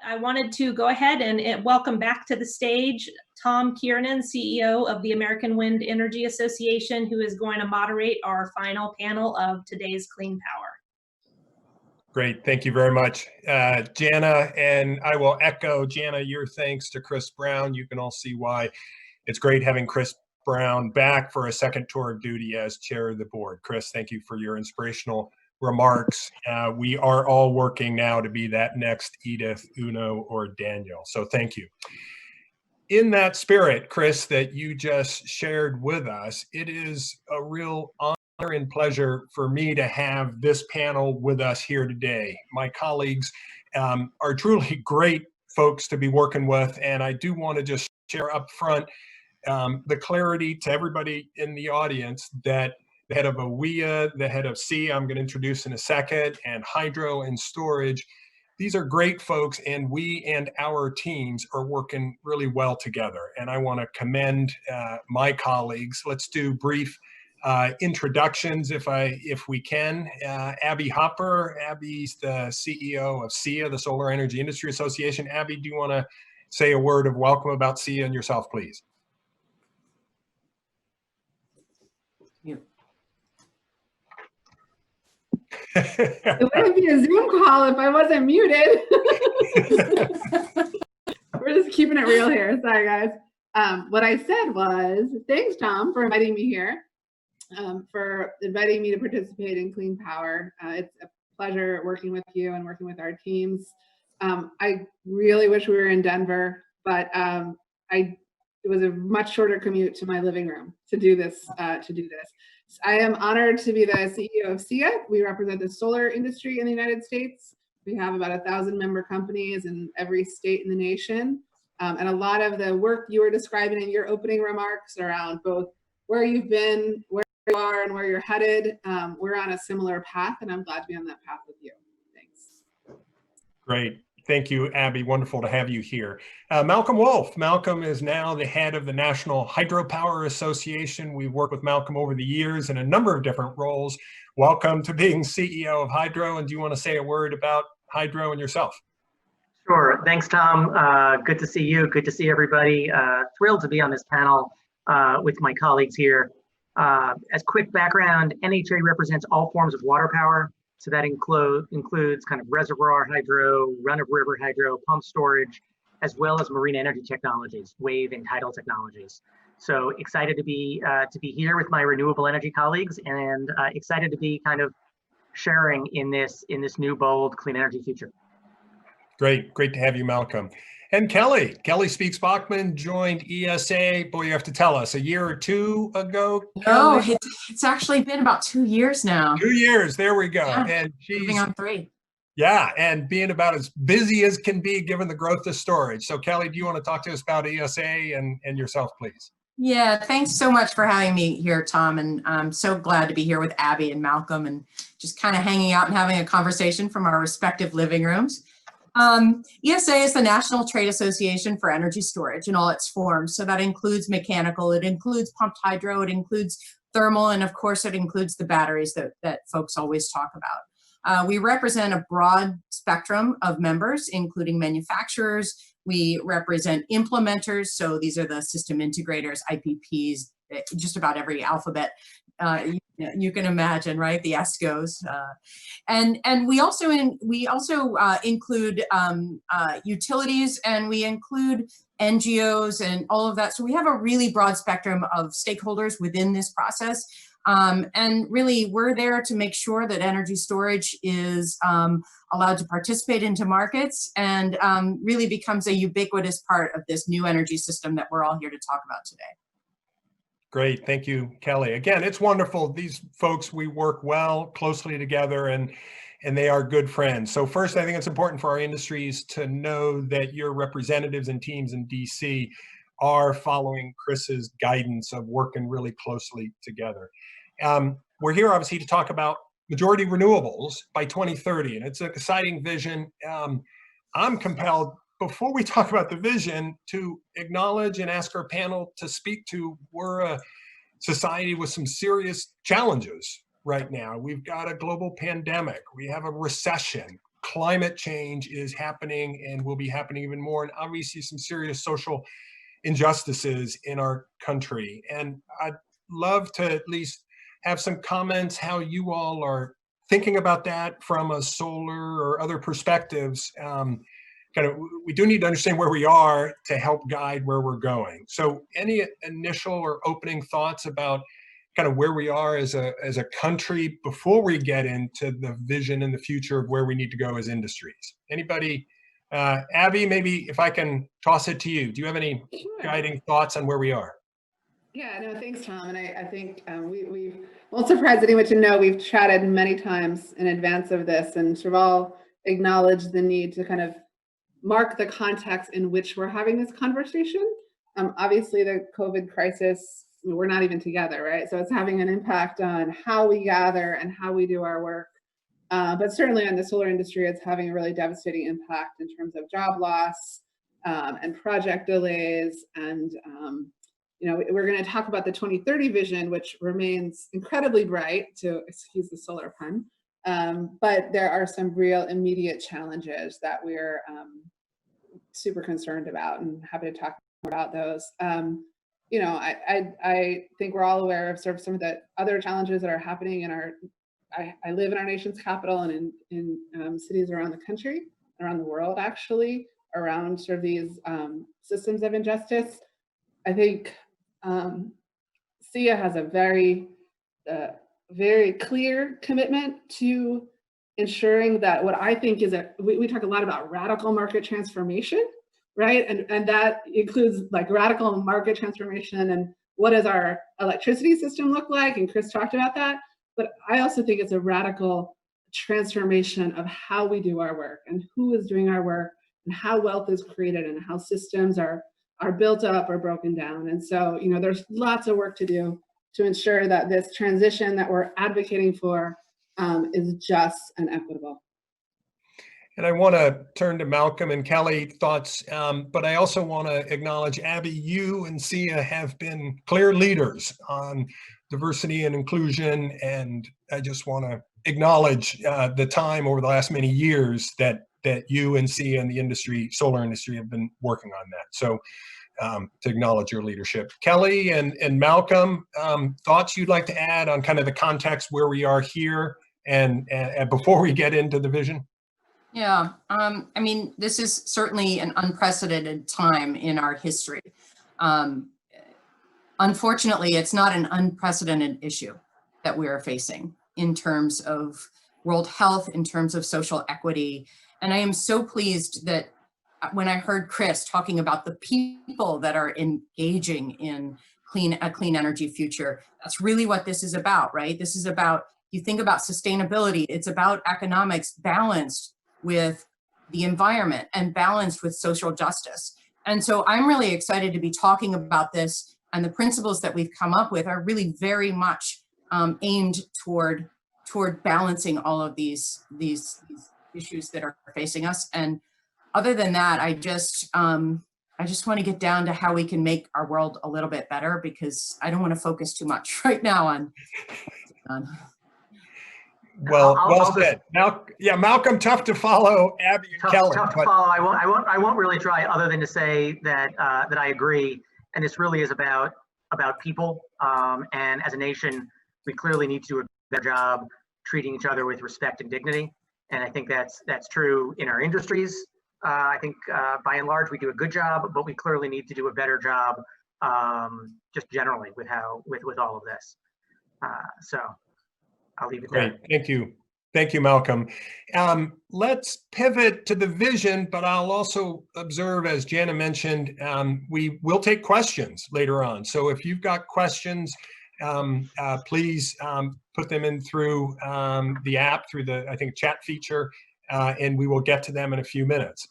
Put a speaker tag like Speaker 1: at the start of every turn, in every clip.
Speaker 1: I wanted to go ahead and welcome back to the stage Tom Kiernan, CEO of the American Wind Energy Association, who is going to moderate our final panel of today's Clean Power.
Speaker 2: Great, thank you very much, Jana, and I will echo, Jana, your thanks to Chris Brown. You can all see why it's great having Chris Brown back for a second tour of duty as chair of the board. Chris, thank you for your inspirational remarks. We are all working now to be that next Edith, Uno, or Daniel, so thank you. In that spirit, Chris, that you just shared with us, it is a real honor and pleasure for me to have this panel with us here today. My colleagues are truly great folks to be working with, and I do want to just share up front the clarity to everybody in the audience that the head of AWEA, the head of SEIA, I'm going to introduce in a second, and hydro and storage, these are great folks, and we and our teams are working really well together. And I want to commend my colleagues. Let's do brief introductions if we can. Abby Hopper. Abby's the CEO of SEIA, the Solar Energy Industry Association. Abby, do you want to say a word of welcome about SEIA and yourself, please?
Speaker 3: It wouldn't be a Zoom call if I wasn't muted. We're just keeping it real here. Sorry, guys. What I said was, thanks, Tom, for inviting me here, for inviting me to participate in Clean Power. It's a pleasure working with you and working with our teams. I really wish we were in Denver, but it was a much shorter commute to my living room to do this. I am honored to be the CEO of SEIA. We represent the solar industry in the United States. We have about 1,000 member companies in every state in the nation. And a lot of the work you were describing in your opening remarks around both where you've been, where you are, and where you're headed, we're on a similar path, and I'm glad to be on that path with you. Thanks.
Speaker 2: Great. Thank you, Abby. Wonderful to have you here. Malcolm Woolf. Malcolm is now the head of the National Hydropower Association. We've worked with Malcolm over the years in a number of different roles. Welcome to being CEO of Hydro. And do you want to say a word about Hydro and yourself?
Speaker 4: Sure. Thanks, Tom. Good to see you. Good to see everybody. Thrilled to be on this panel with my colleagues here. As quick background, NHA represents all forms of water power. So that includes kind of reservoir hydro, run-of-river hydro, pump storage, as well as marine energy technologies, wave and tidal technologies. So excited to be here with my renewable energy colleagues, and excited to be kind of sharing in this new bold clean energy future.
Speaker 2: Great to have you, Malcolm. And Kelly Speakes-Backman joined ESA, boy, you have to tell us, a year or two ago?
Speaker 5: No, it's actually been about 2 years now.
Speaker 2: 2 years, there we go.
Speaker 5: Yeah,
Speaker 2: and she's
Speaker 5: moving on 3.
Speaker 2: Yeah, and being about as busy as can be given the growth of storage. So Kelly, do you want to talk to us about ESA and yourself, please?
Speaker 5: Yeah, thanks so much for having me here, Tom. And I'm so glad to be here with Abby and Malcolm and just kind of hanging out and having a conversation from our respective living rooms. ESA is the National Trade Association for Energy Storage in all its forms. So that includes mechanical, it includes pumped hydro, it includes thermal, and of course it includes the batteries that folks always talk about. We represent a broad spectrum of members, including manufacturers. We represent implementers, so these are the system integrators, IPPs, just about every alphabet you can imagine, right? The ESCOs, and we also include utilities, and we include NGOs and all of that. So we have a really broad spectrum of stakeholders within this process, and really we're there to make sure that energy storage is allowed to participate into markets and really becomes a ubiquitous part of this new energy system that we're all here to talk about today.
Speaker 2: Great, thank you, Kelly. Again, it's wonderful. These folks, we work well, closely together, and they are good friends. So first, I think it's important for our industries to know that your representatives and teams in DC are following Chris's guidance of working really closely together. We're here, obviously, to talk about majority renewables by 2030, and it's an exciting vision. I'm compelled, before we talk about the vision, to acknowledge and ask our panel to speak to, we're a society with some serious challenges right now. We've got a global pandemic. We have a recession. climate change is happening and will be happening even more, and obviously some serious social injustices in our country. And I'd love to at least have some comments how you all are thinking about that from a solar or other perspectives. We do need to understand where we are to help guide where we're going. So any initial or opening thoughts about kind of where we are as a country before we get into the vision and the future of where we need to go as industries? Anybody? Abby, maybe if I can toss it to you. Do you have any guiding thoughts on where we are?
Speaker 3: Yeah, no, thanks, Tom. And I think we won't surprise anyone to know we've chatted many times in advance of this and sort of all acknowledged the need to kind of mark the context in which we're having this conversation. Obviously, the COVID crisis, we're not even together, right? So it's having an impact on how we gather and how we do our work. But certainly on the solar industry, it's having a really devastating impact in terms of job loss and project delays. And we're going to talk about the 2030 vision, which remains incredibly bright, to excuse the solar pun. But there are some real immediate challenges that we're super concerned about, and happy to talk more about those. I think we're all aware of sort of some of the other challenges that are happening in our. I live in our nation's capital and in cities around the country, around the world, actually, around sort of these systems of injustice. I think SEIA has a very clear commitment to ensuring that what I think is we talk a lot about radical market transformation, right? And that includes like radical market transformation and what does our electricity system look like? And Chris talked about that. But I also think it's a radical transformation of how we do our work and who is doing our work and how wealth is created and how systems are built up or broken down. And so, there's lots of work to do to ensure that this transition that we're advocating for is just and equitable.
Speaker 2: And I want to turn to Malcolm and Kelly thoughts, but I also want to acknowledge, Abby, you and SEIA have been clear leaders on diversity and inclusion, and I just want to acknowledge the time over the last many years that you and SEIA and the industry, solar industry, have been working on that. So to acknowledge your leadership. Kelly and Malcolm, thoughts you'd like to add on kind of the context where we are here and before we get into the vision?
Speaker 5: Yeah, I mean, this is certainly an unprecedented time in our history. Unfortunately, it's not an unprecedented issue that we are facing in terms of world health, in terms of social equity. And I am so pleased that when I heard Chris talking about the people that are engaging in a clean energy future, that's really what this is about, right? This is about, you think about sustainability, it's about economics balanced with the environment and balanced with social justice. And so I'm really excited to be talking about this, and the principles that we've come up with are really very much aimed toward balancing all of these issues that are facing us. And other than that, I just want to get down to how we can make our world a little bit better, because I don't want to focus too much right now on.
Speaker 2: Well said. Malcolm, tough to follow. Abby and Kelly.
Speaker 4: Tough to follow. I won't really try, other than to say that that I agree. And this really is about people. And as a nation, we clearly need to do a better job treating each other with respect and dignity. And I think that's true in our industries. I think by and large we do a good job, but we clearly need to do a better job just generally with all of this. So I'll leave it there.
Speaker 2: Thank you. Thank you, Malcolm. Let's pivot to the vision, but I'll also observe, as Jana mentioned, we will take questions later on. So if you've got questions, please put them in through the app, through the, I think, chat feature, and we will get to them in a few minutes.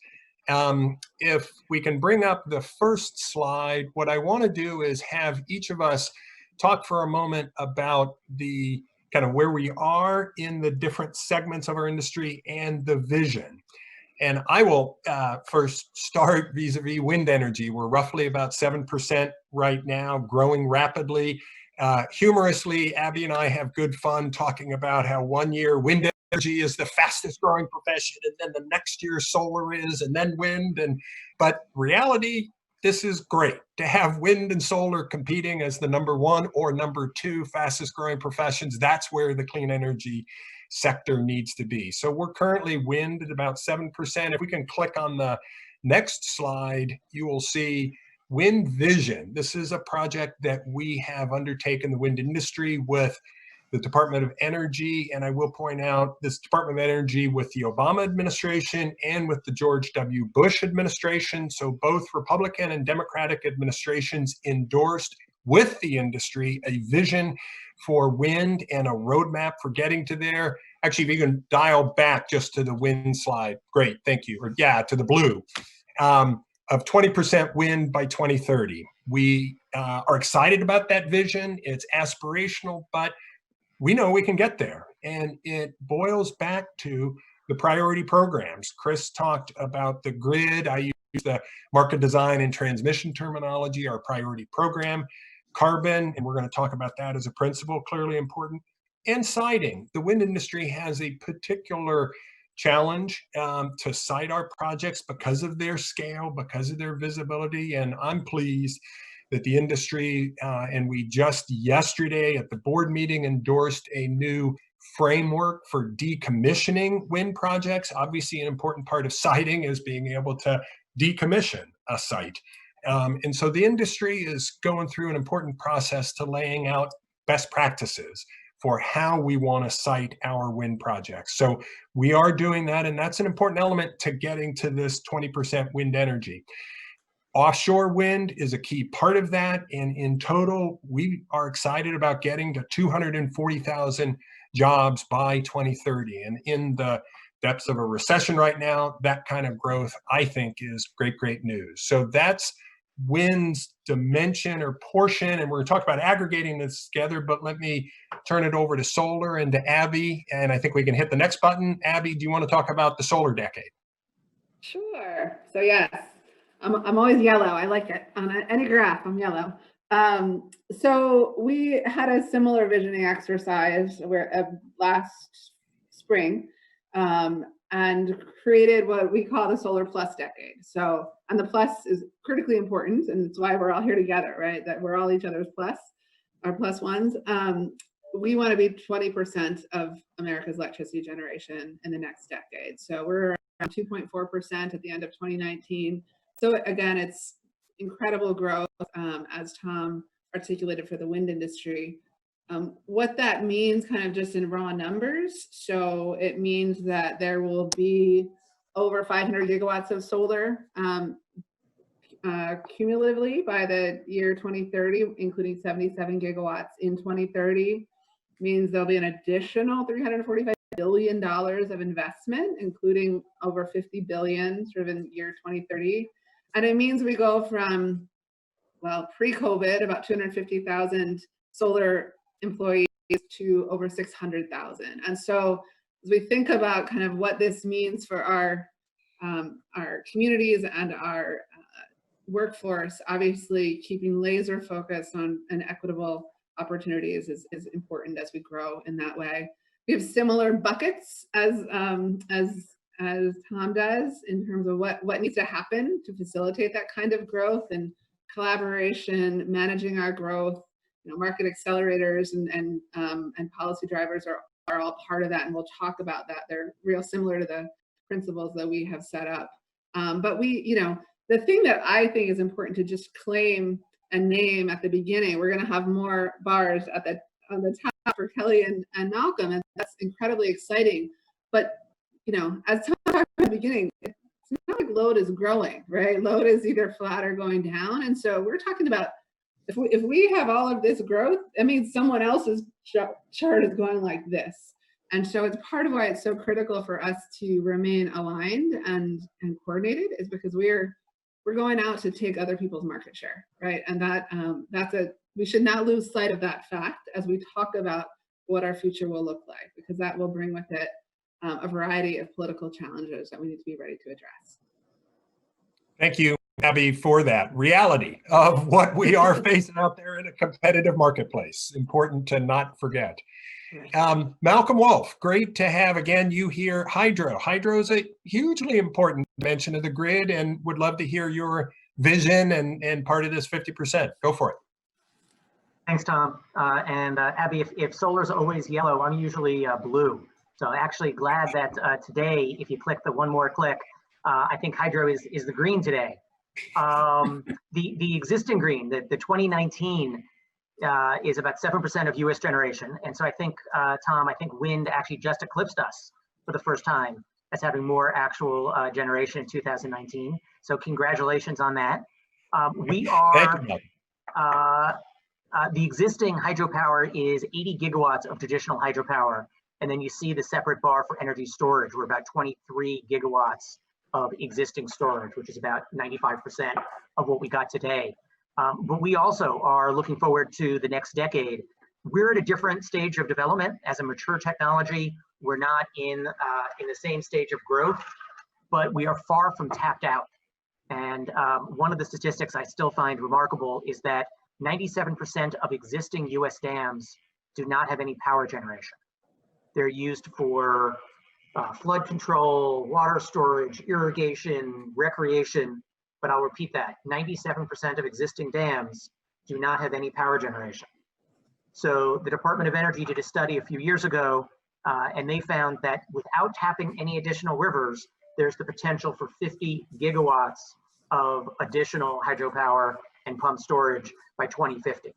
Speaker 2: If we can bring up the first slide, what I want to do is have each of us talk for a moment about the kind of where we are in the different segments of our industry and the vision. And I will first start vis-a-vis wind energy. We're roughly about 7% right now, growing rapidly. Humorously, Abby and I have good fun talking about how 1 year wind energy is the fastest growing profession, and then the next year solar is, and then wind. But reality, this is great to have wind and solar competing as the #1 or #2 fastest growing professions. That's where the clean energy sector needs to be. So we're currently wind at about 7%. If we can click on the next slide, you will see Wind Vision. This is a project that we have undertaken, the wind industry, with the Department of Energy. And I will point out this Department of Energy with the Obama administration and with the George W. Bush administration. So both Republican and Democratic administrations endorsed with the industry a vision for wind and a roadmap for getting to there. Actually, if you can dial back just to the wind slide, great, thank you. Or yeah, to the blue, of 20% wind by 2030. We are excited about that vision. It's aspirational, but we know we can get there. And it boils back to the priority programs. Chris talked about the grid. I use the market design and transmission terminology, our priority program. Carbon, and we're going to talk about that as a principle, clearly important. And siting. The wind industry has a particular challenge to site our projects because of their scale, because of their visibility. And I'm pleased that the industry, and we just yesterday at the board meeting endorsed a new framework for decommissioning wind projects. Obviously, an important part of siting is being able to decommission a site. And so the industry is going through an important process to laying out best practices for how we want to site our wind projects. So we are doing that, and that's an important element to getting to this 20% wind energy. Offshore wind is a key part of that, and in total, we are excited about getting to 240,000 jobs by 2030. And in the depths of a recession right now, that kind of growth, I think, is great, great news. So that's wind's dimension or portion, and we're going to talk about aggregating this together, but let me turn it over to solar and to Abby, and I think we can hit the next button. Abby, do you want to talk about the solar decade?
Speaker 3: Sure. So yes, I'm always yellow. I like it. On any graph, I'm yellow. So we had a similar visioning exercise where last spring, and created what we call the Solar Plus decade. So, and the plus is critically important, and it's why we're all here together, right? That we're all each other's plus, our plus ones. We want to be 20% of America's electricity generation in the next decade. So we're around 2.4% at the end of 2019. So again, it's incredible growth, as Tom articulated, for the wind industry. What that means kind of just in raw numbers. So it means that there will be over 500 gigawatts of solar cumulatively by the year 2030, including 77 gigawatts in 2030. Means there'll be an additional $345 billion of investment, including over 50 billion sort of in year 2030. And it means we go from, well, pre-COVID, about 250,000 solar employees to over 600,000. And so as we think about kind of what this means for our communities and our workforce, obviously keeping laser focused on an equitable opportunities is important as we grow in that way. We have similar buckets as Tom does in terms of what needs to happen to facilitate that kind of growth and collaboration, managing our growth. You know, market accelerators and policy drivers are all part of that, and we'll talk about that. They're real similar to the principles that we have set up. But we, you know, the thing that I think is important to just claim and name at the beginning, we're going to have more bars on the top for Kelly and Malcolm, and that's incredibly exciting. But you know, as Tom talked at the beginning, it's not like load is growing, right? Load is either flat or going down, and so we're talking about if we have all of this growth, that means someone else's chart is going like this. And so it's part of why it's so critical for us to remain aligned and coordinated, is because we're going out to take other people's market share, right? And we should not lose sight of that fact as we talk about what our future will look like, because that will bring with it a variety of political challenges that we need to be ready to address.
Speaker 2: Thank you, Abby, for that reality of what we are facing out there in a competitive marketplace. Important to not forget. Malcolm Woolf, great to have again you here. Hydro. Hydro is a hugely important dimension of the grid, and would love to hear your vision and part of this 50%. Go for it.
Speaker 4: Thanks, Tom. Abby, if solar's always yellow, I'm usually blue. So actually glad that today, if you click the one more click, I think hydro is the green today. The existing green, the 2019 is about 7% of US generation. And so I think, Tom, I think wind actually just eclipsed us for the first time as having more actual generation in 2019. So congratulations on that. We are, the existing hydropower is 80 gigawatts of traditional hydropower. And then you see the separate bar for energy storage. We're about 23 gigawatts of existing storage, which is about 95% of what we got today. But we also are looking forward to the next decade. We're at a different stage of development as a mature technology. We're not in the same stage of growth, but we are far from tapped out. And one of the statistics I still find remarkable is that 97% of existing US dams do not have any power generation. They're used for flood control, water storage, irrigation, recreation, but I'll repeat that, 97% of existing dams do not have any power generation. So the Department of Energy did a study a few years ago, and they found that without tapping any additional rivers, there's the potential for 50 gigawatts of additional hydropower and pump storage by 2050.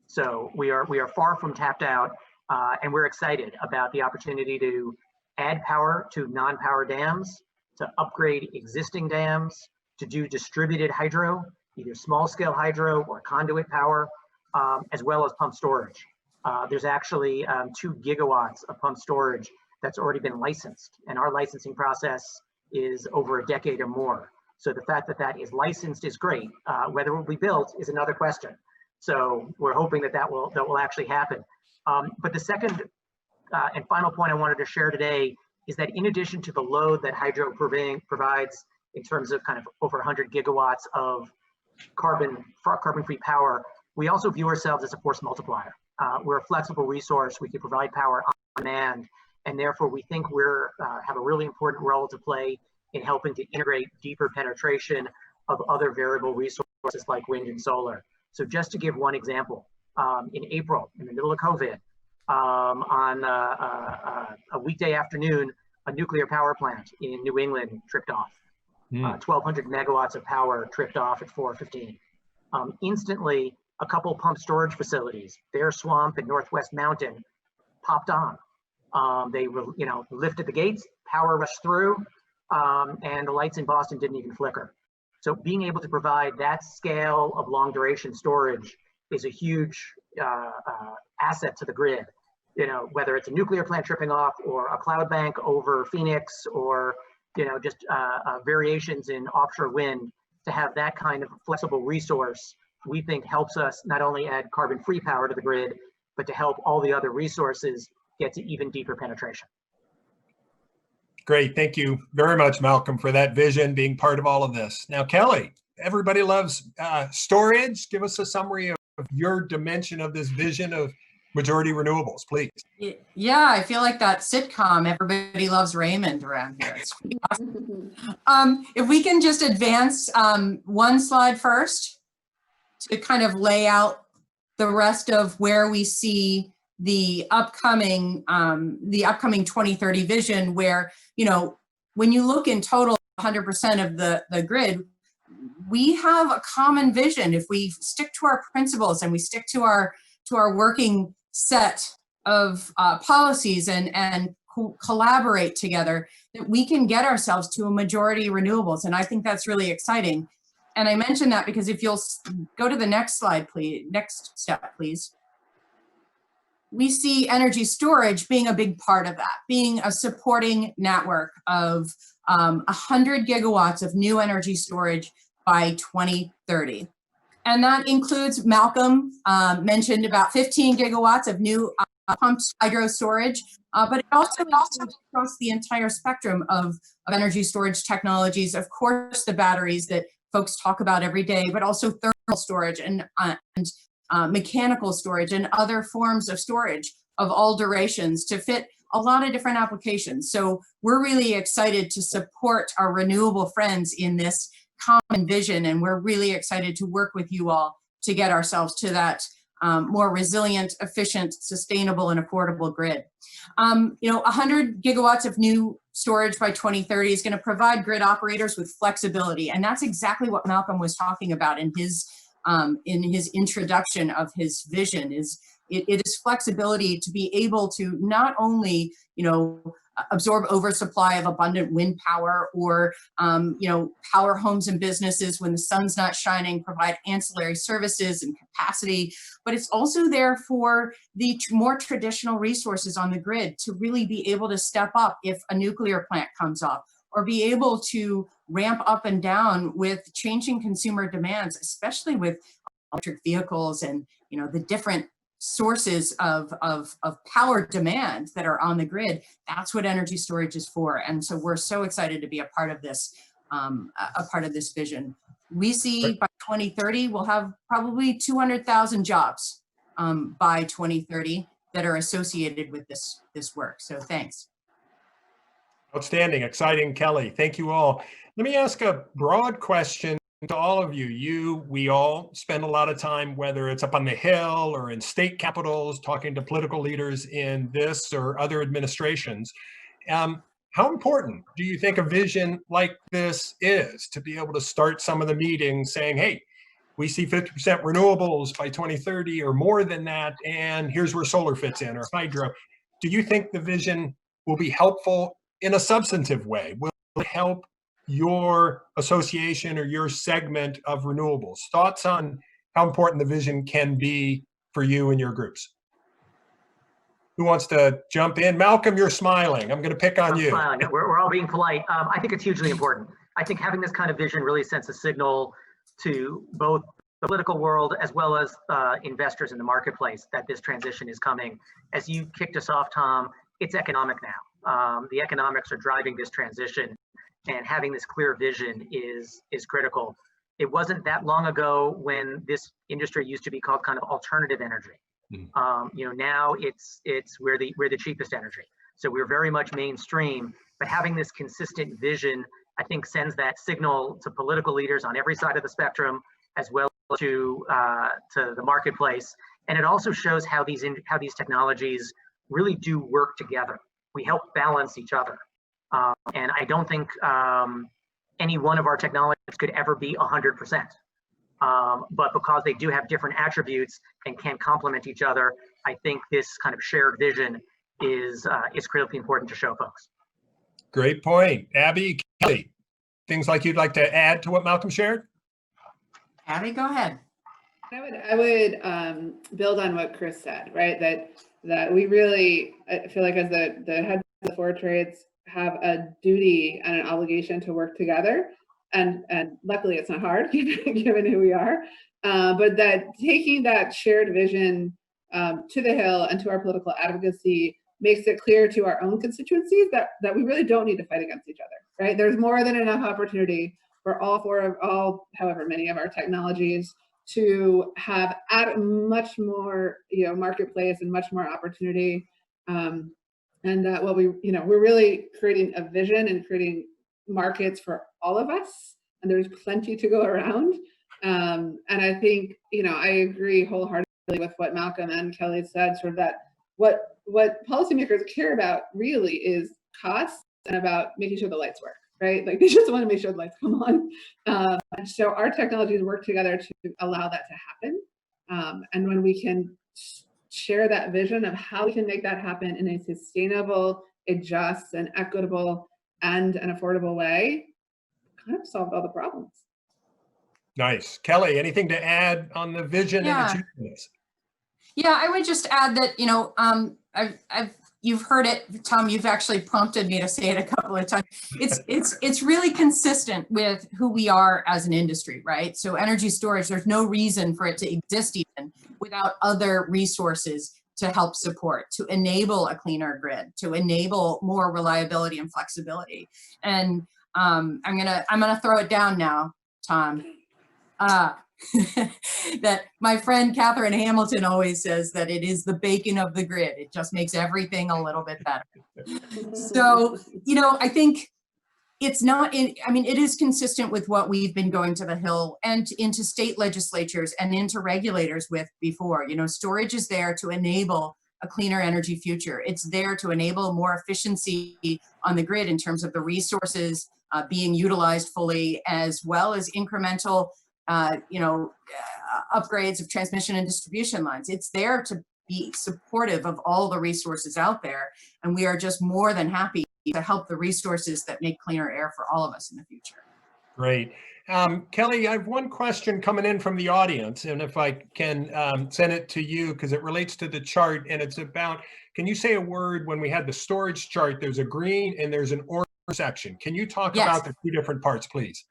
Speaker 4: So we are far from tapped out, and we're excited about the opportunity to add power to non-power dams, to upgrade existing dams, to do distributed hydro, either small scale hydro or conduit power, as well as pump storage. There's actually 2 gigawatts of pump storage that's already been licensed, and our licensing process is over a decade or more. So the fact that that is licensed is great. Whether it will be built is another question. So we're hoping that will actually happen. But the second and final point I wanted to share today is that in addition to the load that hydro provides in terms of kind of over 100 gigawatts of carbon-free power, we also view ourselves as a force multiplier. We're a flexible resource. We can provide power on demand, and therefore we think we're have a really important role to play in helping to integrate deeper penetration of other variable resources like wind and solar. So just to give one example, in April, in the middle of COVID, on a weekday afternoon, a nuclear power plant in New England tripped off. 1,200 megawatts of power tripped off at 4:15. Instantly, a couple pump storage facilities, Bear Swamp and Northwest Mountain, popped on. They lifted the gates, power rushed through, and the lights in Boston didn't even flicker. So being able to provide that scale of long duration storage is a huge asset to the grid. Whether it's a nuclear plant tripping off or a cloud bank over Phoenix or just variations in offshore wind, to have that kind of flexible resource, we think helps us not only add carbon-free power to the grid, but to help all the other resources get to even deeper penetration.
Speaker 2: Great, thank you very much, Malcolm, for that vision, being part of all of this. Now, Kelly, everybody loves storage. Give us a summary of your dimension of this vision of majority renewables, please.
Speaker 5: Yeah, I feel like that sitcom, Everybody Loves Raymond, around here. It's pretty awesome. If we can just advance one slide first to kind of lay out the rest of where we see the upcoming 2030 vision, where, when you look in total 100% of the grid, we have a common vision. If we stick to our principles and we stick to our working set of policies and collaborate together, that we can get ourselves to a majority renewables. And I think that's really exciting. And I mention that because if you'll go to the next slide, please, next step, please. We see energy storage being a big part of that, being a supporting network of 100 gigawatts of new energy storage by 2030. And that includes, Malcolm mentioned about 15 gigawatts of new pumped hydro storage, but it also includes across the entire spectrum of energy storage technologies. Of course, the batteries that folks talk about every day, but also thermal storage and mechanical storage and other forms of storage, of all durations to fit a lot of different applications. So we're really excited to support our renewable friends in this common vision, and we're really excited to work with you all to get ourselves to that more resilient, efficient, sustainable, and affordable grid. 100 gigawatts of new storage by 2030 is going to provide grid operators with flexibility, and that's exactly what Malcolm was talking about in his introduction of his vision. It is flexibility to be able to not only, absorb oversupply of abundant wind power, or, power homes and businesses when the sun's not shining, provide ancillary services and capacity, but it's also there for the more traditional resources on the grid to really be able to step up if a nuclear plant comes up, or be able to ramp up and down with changing consumer demands, especially with electric vehicles and, the different sources of power demand that are on the grid. That's what energy storage is for. And so we're so excited to be a part of this vision. We see by 2030, we'll have probably 200,000 jobs by 2030 that are associated with this work. So thanks.
Speaker 2: Outstanding, exciting, Kelly. Thank you all. Let me ask a broad question to all of you. We all spend a lot of time, whether it's up on the Hill or in state capitals, talking to political leaders in this or other administrations. How important do you think a vision like this is, to be able to start some of the meetings saying, hey, we see 50% renewables by 2030 or more than that, and here's where solar fits in, or hydro. Do you think the vision will be helpful in a substantive way? Will it help your association or your segment of renewables? Thoughts on how important the vision can be for you and your groups? Who wants to jump in? Malcolm, you're smiling. I'm going to pick on you.
Speaker 4: Smiling. We're all being polite. I think it's hugely important. I think having this kind of vision really sends a signal to both the political world as well as investors in the marketplace that this transition is coming. As you kicked us off, Tom, it's economic now. The economics are driving this transition, and having this clear vision is critical. It wasn't that long ago when this industry used to be called kind of alternative energy. Now we're the cheapest energy. So we're very much mainstream, but having this consistent vision, I think, sends that signal to political leaders on every side of the spectrum, as well to the marketplace. And it also shows how these technologies really do work together. We help balance each other. And I don't think any one of our technologies could ever be 100%. But because they do have different attributes and can complement each other, I think this kind of shared vision is critically important to show folks.
Speaker 2: Great point. Abby, Kelly, things like you'd like to add to what Malcolm shared?
Speaker 5: Abby, go ahead.
Speaker 3: I would build on what Chris said, right? That we really, I feel like, as the heads of the four trades, have a duty and an obligation to work together. And luckily it's not hard given who we are, but that taking that shared vision to the Hill and to our political advocacy makes it clear to our own constituencies that we really don't need to fight against each other, right? There's more than enough opportunity for however many of our technologies to have much more, marketplace and much more opportunity. And that we're really creating a vision and creating markets for all of us, and there's plenty to go around. And I think, I agree wholeheartedly with what Malcolm and Kelly said, sort of that what policymakers care about really is costs and about making sure the lights work, right? Like, they just want to make sure the lights come on. And so our technologies work together to allow that to happen. And when we can share that vision of how we can make that happen in a sustainable, a just, and equitable, and an affordable way, kind of solved all the problems.
Speaker 2: Nice. Kelly, anything to add on the vision and achievements?
Speaker 5: Yeah, I would just add that, you've heard it, Tom, you've actually prompted me to say it a couple of times. It's really consistent with who we are as an industry, right? So energy storage, there's no reason for it to exist even without other resources to help support, to enable a cleaner grid, to enable more reliability and flexibility. And I'm gonna throw it down now, Tom. that my friend Catherine Hamilton always says that it is the bacon of the grid. It just makes everything a little bit better. So, I think it's not, I mean, it is consistent with what we've been going to the Hill and into state legislatures and into regulators with before. Storage is there to enable a cleaner energy future. It's there to enable more efficiency on the grid in terms of the resources being utilized fully, as well as incremental, upgrades of transmission and distribution lines. It's there to be supportive of all the resources out there. And we are just more than happy to help the resources that make cleaner air for all of us in the future.
Speaker 2: Great. Kelly, I have one question coming in from the audience, and if I can send it to you, because it relates to the chart, and it's about, can you say a word when we had the storage chart, there's a green and there's an orange section. Can you talk about the two different parts, please?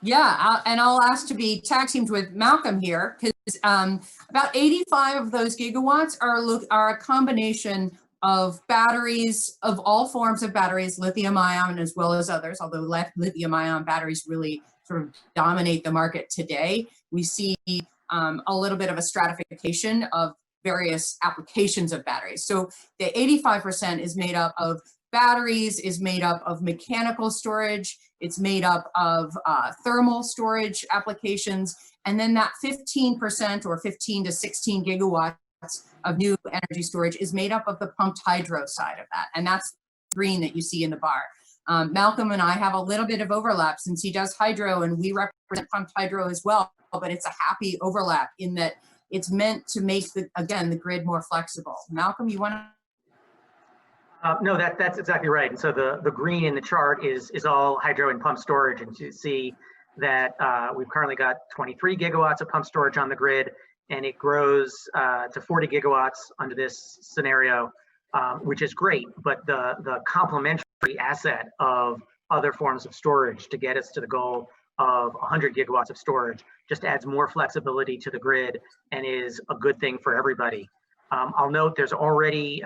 Speaker 5: Yeah, and I'll ask to be tag teamed with Malcolm here, because about 85 of those gigawatts are a combination of batteries, of all forms of batteries, lithium ion as well as others, although lithium ion batteries really sort of dominate the market today. We see a little bit of a stratification of various applications of batteries. So the 85% is made up of batteries, is made up of mechanical storage, it's made up of thermal storage applications, and then that 15% or 15 to 16 gigawatts of new energy storage is made up of the pumped hydro side of that. And that's green that you see in the bar. Malcolm and I have a little bit of overlap since he does hydro and we represent pumped hydro as well, but it's a happy overlap in that it's meant to make, the grid more flexible. Malcolm, you want to?
Speaker 4: No, that's exactly right. And so the green in the chart is all hydro and pump storage. And you see that we've currently got 23 gigawatts of pump storage on the grid, and it grows to 40 gigawatts under this scenario, which is great. But the complementary asset of other forms of storage to get us to the goal of 100 gigawatts of storage just adds more flexibility to the grid and is a good thing for everybody. I'll note there's already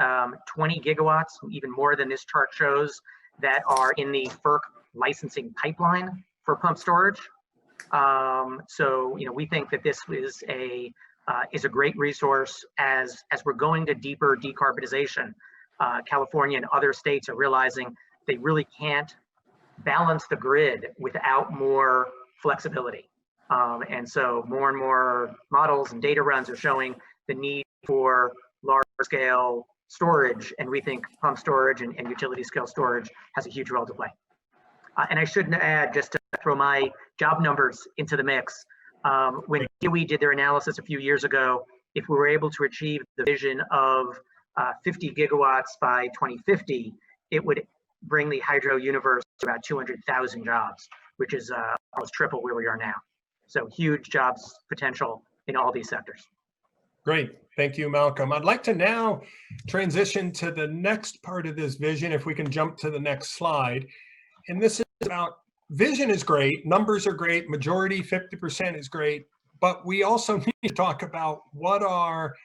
Speaker 4: 20 gigawatts, even more than this chart shows, that are in the FERC licensing pipeline for pump storage. So we think that this is a great resource as we're going to deeper decarbonization. California and other states are realizing they really can't balance the grid without more flexibility. And so more and more models and data runs are showing the need for large scale storage, and we think pump storage and utility scale storage has a huge role to play. And I should add, just to throw my job numbers into the mix, when DOE did their analysis a few years ago, if we were able to achieve the vision of 50 gigawatts by 2050, it would bring the hydro universe to about 200,000 jobs, which is almost triple where we are now. So huge jobs potential in all these sectors.
Speaker 2: Great. Thank you, Malcolm. I'd like to now transition to the next part of this vision, if we can jump to the next slide. And this is about, vision is great, numbers are great, majority 50% is great, but we also need to talk about what are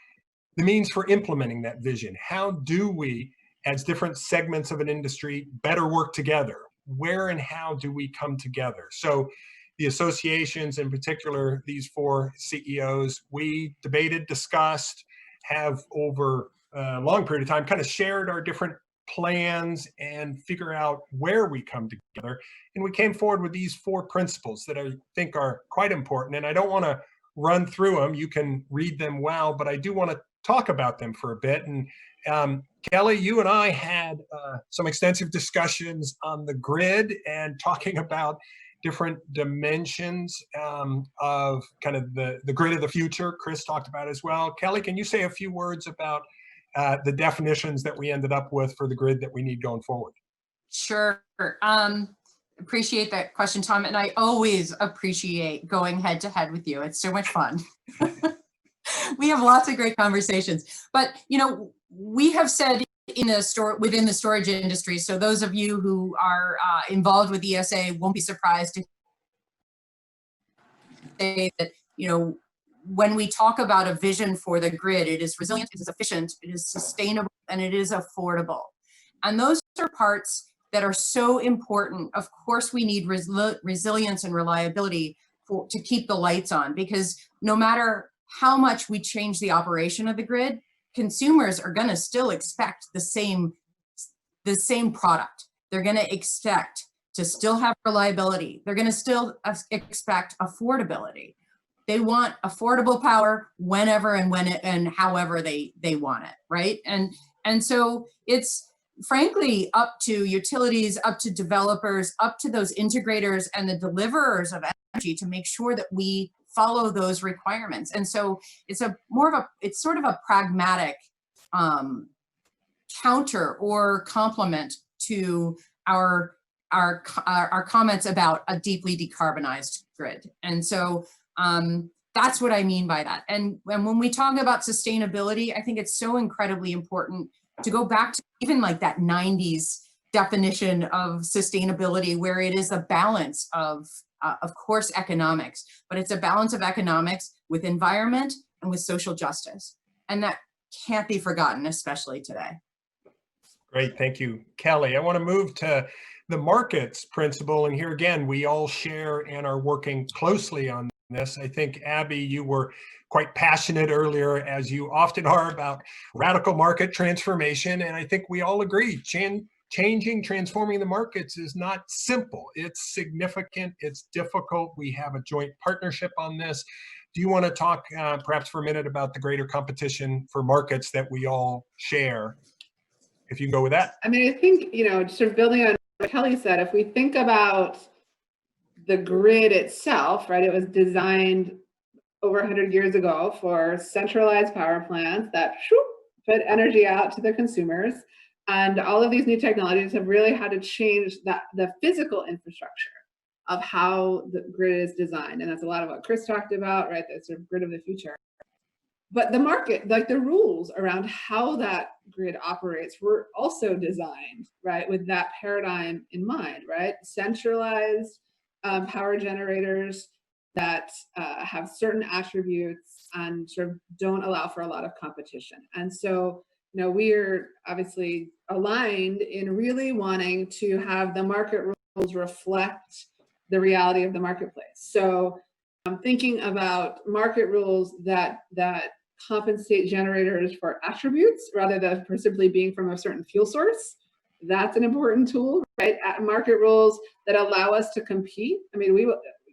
Speaker 2: the means for implementing that vision. How do we, as different segments of an industry, better work together? Where and how do we come together? So the associations, in particular, these four CEOs, we debated, discussed, have over a long period of time kind of shared our different plans and figure out where we come together. And we came forward with these four principles that I think are quite important. And I don't want to run through them. You can read them well, but I do want to talk about them for a bit. And Kelly, you and I had some extensive discussions on the grid and talking about different dimensions of kind of the grid of the future. Chris talked about as well. Kelly, can you say a few words about the definitions that we ended up with for the grid that we need going forward?
Speaker 5: Sure. Appreciate that question, Tom. And I always appreciate going head to head with you. It's so much fun. We have lots of great conversations. But, we have said within the storage industry, so those of you who are involved with ESA won't be surprised to say that, when we talk about a vision for the grid, it is resilient, it is efficient, it is sustainable, and it is affordable. And those are parts that are so important. Of course, we need resilience and reliability, to keep the lights on, because no matter how much we change the operation of the grid, consumers are going to still expect the same product. They're going to expect to still have reliability. They're going to still expect affordability. They want affordable power whenever and however they want it, right? And so it's frankly up to utilities, up to developers, up to those integrators and the deliverers of energy to make sure that we follow those requirements. And so it's it's sort of a pragmatic counter or complement to our comments about a deeply decarbonized grid. And so that's what I mean by that. And when we talk about sustainability, I think it's so incredibly important to go back to even like that 90s definition of sustainability, where it is a balance of course, economics, but it's a balance of economics with environment and with social justice. And that can't be forgotten, especially today.
Speaker 2: Great, thank you, Kelly. I want to move to the markets principle. And here again, we all share and are working closely on this. I think, Abby, you were quite passionate earlier, as you often are, about radical market transformation. And I think we all agree, transforming the markets is not simple. It's significant, it's difficult. We have a joint partnership on this. Do you want to talk perhaps for a minute about the greater competition for markets that we all share? If you go with that.
Speaker 3: I mean, I think, sort of building on what Kelly said, if we think about the grid itself, right, it was designed over 100 years ago for centralized power plants that put energy out to the consumers. And all of these new technologies have really had to change the physical infrastructure of how the grid is designed. And that's a lot of what Chris talked about, right, the sort of grid of the future. But the market, like the rules around how that grid operates, were also designed, right, with that paradigm in mind, right? Centralized power generators that have certain attributes and sort of don't allow for a lot of competition. And so, we're obviously aligned in really wanting to have the market rules reflect the reality of the marketplace. So I'm thinking about market rules that compensate generators for attributes rather than for simply being from a certain fuel source. That's an important tool, right? Market rules that allow us to compete. I mean,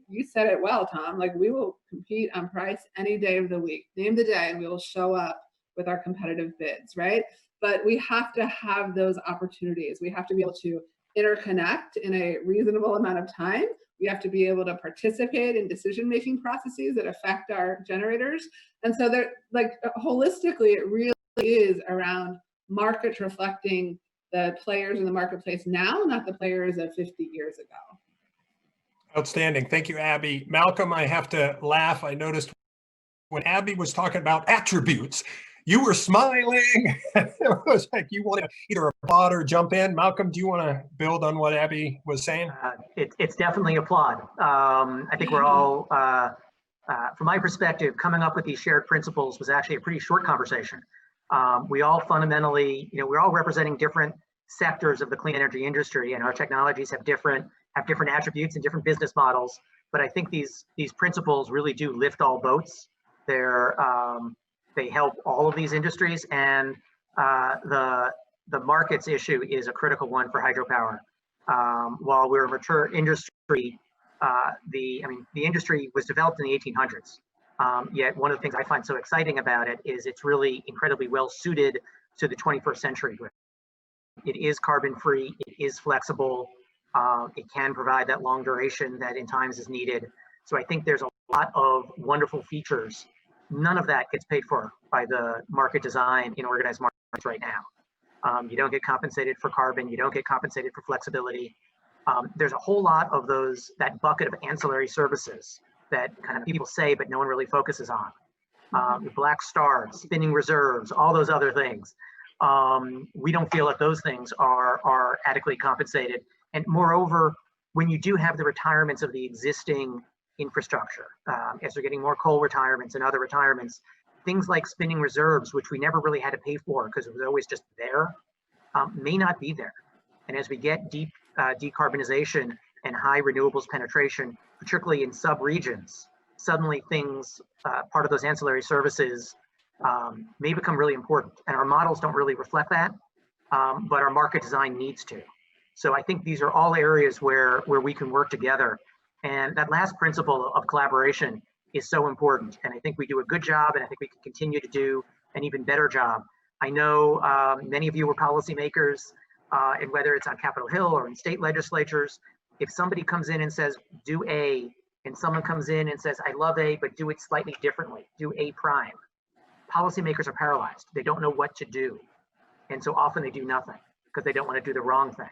Speaker 3: you said it well, Tom, like we will compete on price any day of the week. Name the day and we will show up with our competitive bids, right? But we have to have those opportunities. We have to be able to interconnect in a reasonable amount of time. We have to be able to participate in decision-making processes that affect our generators. And so they're like, holistically, it really is around markets reflecting the players in the marketplace now, not the players of 50 years ago.
Speaker 2: Outstanding. Thank you, Abby. Malcolm, I have to laugh. I noticed when Abby was talking about attributes, you were smiling. It was like you wanted to either applaud or jump in. Malcolm, do you want to build on what Abby was saying?
Speaker 4: It's definitely applaud. I think we're all, from my perspective, coming up with these shared principles was actually a pretty short conversation. We all fundamentally, we're all representing different sectors of the clean energy industry, and our technologies have different attributes and different business models. But I think these principles really do lift all boats. They help all of these industries, and the markets issue is a critical one for hydropower. While we're a mature industry, the industry was developed in the 1800s. Yet one of the things I find so exciting about it is it's really incredibly well suited to the 21st century grid. It is carbon free, it is flexible, it can provide that long duration that in times is needed. So I think there's a lot of wonderful features. None of that gets paid for by the market design in organized markets right now. You don't get compensated for carbon, you don't get compensated for flexibility. There's a whole lot of that bucket of ancillary services that kind of people say, but no one really focuses on. The black stars, spinning reserves, all those other things. We don't feel that those things are adequately compensated. And moreover, when you do have the retirements of the existing infrastructure, as we're getting more coal retirements and other retirements, things like spinning reserves, which we never really had to pay for because it was always just there, may not be there. And as we get deep decarbonization and high renewables penetration, particularly in sub-regions, suddenly things, part of those ancillary services may become really important. And our models don't really reflect that, but our market design needs to. So I think these are all areas where we can work together. And that last principle of collaboration is so important. And I think we do a good job, and I think we can continue to do an even better job. I know many of you were policymakers, and whether it's on Capitol Hill or in state legislatures, if somebody comes in and says, do A, and someone comes in and says, I love A, but do it slightly differently, do A prime. Policymakers are paralyzed. They don't know what to do. And so often they do nothing because they don't want to do the wrong thing.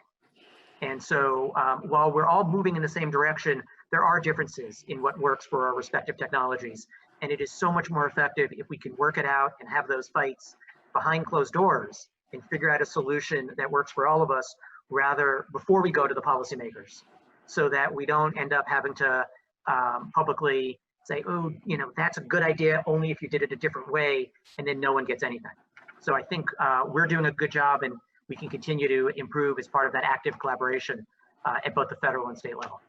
Speaker 4: And so while we're all moving in the same direction, there are differences in what works for our respective technologies. And it is so much more effective if we can work it out and have those fights behind closed doors and figure out a solution that works for all of us rather before we go to the policymakers, so that we don't end up having to publicly say, oh, you know, that's a good idea only if you did it a different way, and then no one gets anything. So I think we're doing a good job, and we can continue to improve as part of that active collaboration at both the federal and state level.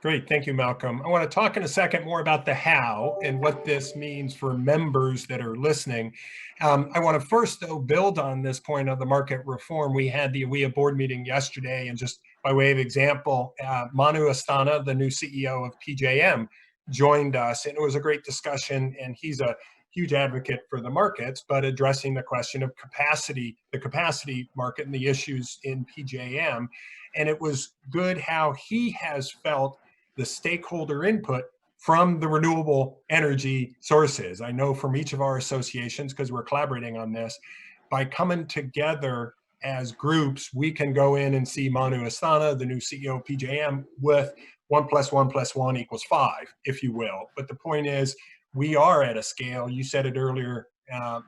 Speaker 2: Great, thank you, Malcolm. I want to talk in a second more about the how and what this means for members that are listening. I want to first, though, build on this point of the market reform. We had the AWEA board meeting yesterday, and just by way of example, Manu Astana, the new CEO of PJM, joined us, and it was a great discussion, and he's a huge advocate for the markets, but addressing the question of capacity, the capacity market and the issues in PJM. And it was good how he has felt the stakeholder input from the renewable energy sources. I know from each of our associations, because we're collaborating on this, by coming together as groups, we can go in and see Manu Astana, the new CEO of PJM, with 1 + 1 + 1 = 5, if you will. But the point is, we are at a scale, you said it earlier,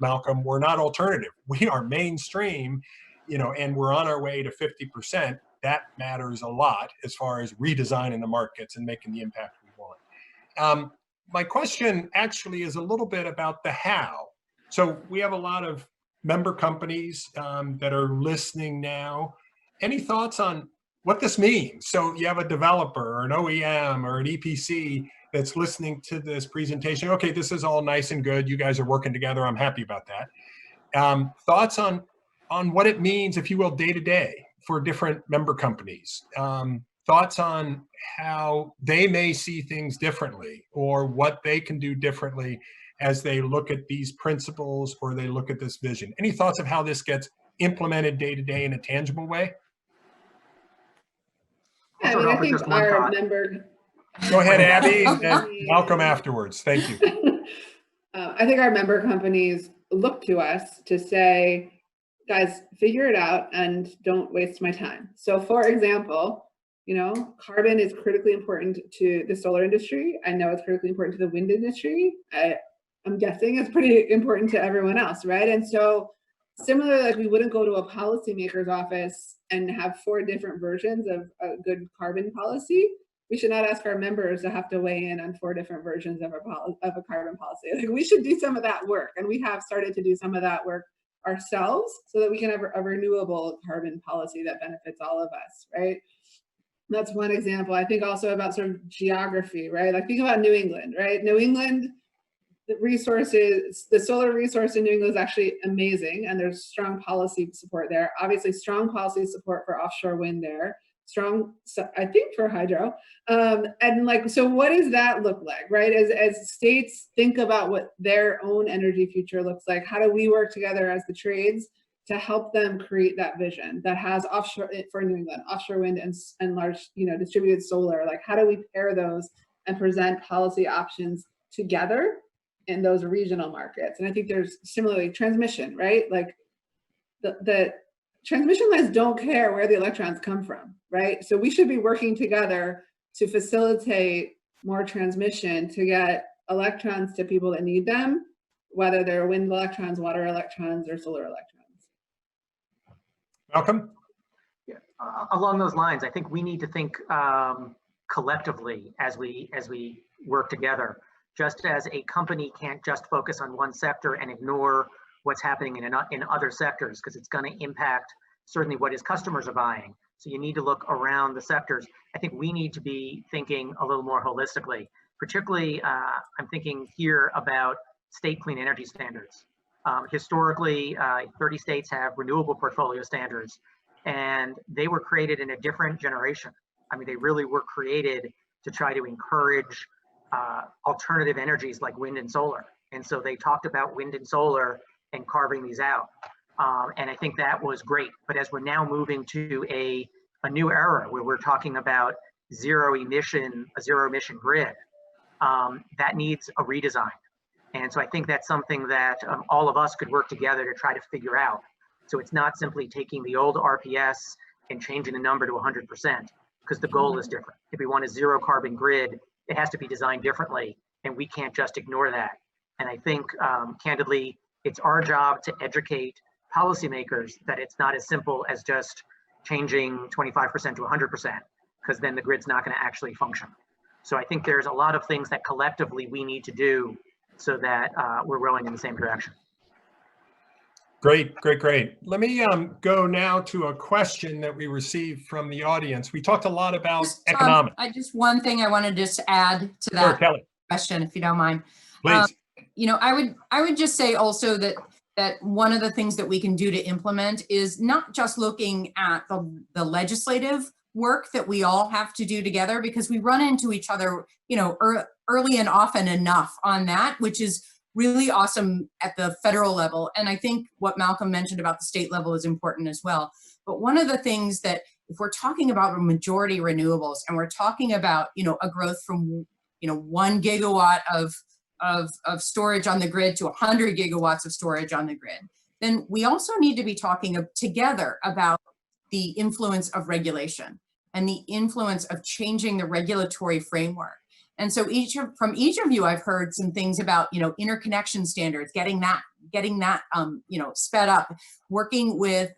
Speaker 2: Malcolm, we're not alternative. We are mainstream, you know, and we're on our way to 50%. That matters a lot as far as redesigning the markets and making the impact we want. My question actually is a little bit about the how. So we have a lot of member companies that are listening now. Any thoughts on what this means? So you have a developer or an OEM or an EPC that's listening to this presentation. Okay, this is all nice and good. You guys are working together. I'm happy about that. Thoughts on what it means, if you will, day to day for different member companies. Thoughts on how they may see things differently or what they can do differently as they look at these principles or they look at this vision. Any thoughts of how this gets implemented day to day in a tangible way?
Speaker 3: I mean, I think our member...
Speaker 2: Go ahead, Abby, and Malcolm afterwards. Thank you.
Speaker 3: I think our member companies look to us to say, guys, figure it out and don't waste my time. So for example, you know, carbon is critically important to the solar industry. I know it's critically important to the wind industry. I'm guessing it's pretty important to everyone else, right? And so similarly, like we wouldn't go to a policymaker's office and have 4 different versions of a good carbon policy. We should not ask our members to have to weigh in on 4 different versions of a carbon policy. Like we should do some of that work, and we have started to do some of that work ourselves so that we can have a renewable carbon policy that benefits all of us, right? That's one example. I think also about sort of geography, right? Like think about New England, right? New England, the resources, the solar resource in New England is actually amazing, and there's strong policy support there. Obviously, strong policy support for offshore wind there. Strong, I think, for hydro. And like, so what does that look like, right? As states think about what their own energy future looks like, how do we work together as the trades to help them create that vision that has offshore, for New England, offshore wind and large, you know, distributed solar? Like, how do we pair those and present policy options together in those regional markets? And I think there's similarly transmission, right? Like the transmission lines don't care where the electrons come from, right? So we should be working together to facilitate more transmission to get electrons to people that need them, whether they're wind electrons, water electrons, or solar electrons.
Speaker 2: Malcolm?
Speaker 4: Yeah, along those lines, I think we need to think collectively as we work together. Just as a company can't just focus on one sector and ignore what's happening in other sectors, because it's going to impact certainly what his customers are buying. So you need to look around the sectors. I think we need to be thinking a little more holistically. Particularly, I'm thinking here about state clean energy standards. Historically, 30 states have renewable portfolio standards, and they were created in a different generation. I mean, they really were created to try to encourage alternative energies like wind and solar. And so they talked about wind and solar and carving these out. And I think that was great. But as we're now moving to a new era where we're talking about a zero emission grid, that needs a redesign. And so I think that's something that all of us could work together to try to figure out. So it's not simply taking the old RPS and changing the number to 100%, because the goal is different. If we want a zero carbon grid, it has to be designed differently, and we can't just ignore that. And I think, candidly, it's our job to educate policymakers that it's not as simple as just changing 25% to 100%, because then the grid's not going to actually function. So I think there's a lot of things that collectively we need to do so that we're rowing in the same direction.
Speaker 2: Great, great, great. Let me go now to a question that we received from the audience. We talked a lot about economics.
Speaker 5: Just one thing I wanted just to add to that question, if you don't mind.
Speaker 2: Please.
Speaker 5: You know, I would just say also that one of the things that we can do to implement is not just looking at the legislative work that we all have to do together, because we run into each other, you know, early and often enough on that, which is really awesome at the federal level. And I think what Malcolm mentioned about the state level is important as well. But one of the things that, if we're talking about majority renewables and we're talking about, you know, a growth from, you know, 1 gigawatt of storage on the grid to 100 gigawatts of storage on the grid, then we also need to be talking together about the influence of regulation and the influence of changing the regulatory framework. And so from each of you, I've heard some things about, you know, interconnection standards, getting that, you know, sped up, working with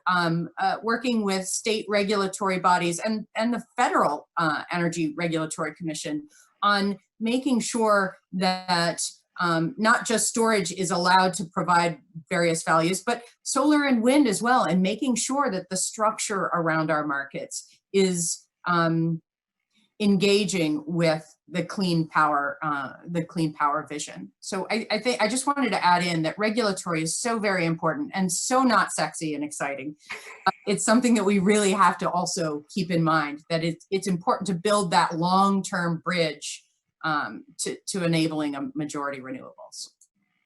Speaker 5: state regulatory bodies and the Federal Energy Regulatory Commission on making sure that not just storage is allowed to provide various values, but solar and wind as well, and making sure that the structure around our markets is engaging with the clean power vision. So I think I just wanted to add in that regulatory is so very important and so not sexy and exciting. It's something that we really have to also keep in mind, that it's important to build that long-term bridge to enabling a majority renewables.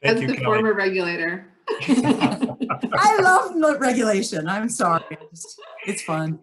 Speaker 3: As the former regulator.
Speaker 5: I love regulation. I'm sorry. It's fun.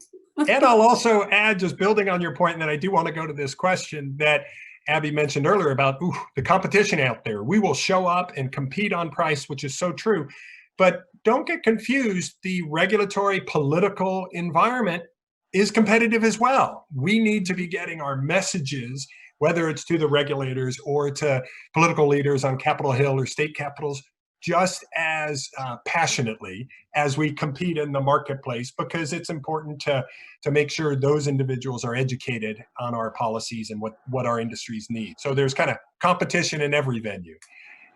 Speaker 2: And I'll also add, just building on your point, and then I do want to go to this question that Abby mentioned earlier about the competition out there. We will show up and compete on price, which is so true. But don't get confused. The regulatory political environment is competitive as well. We need to be getting our messages, whether it's to the regulators or to political leaders on Capitol Hill or state capitals, just as passionately as we compete in the marketplace, because it's important to make sure those individuals are educated on our policies and what our industries need. So there's kind of competition in every venue.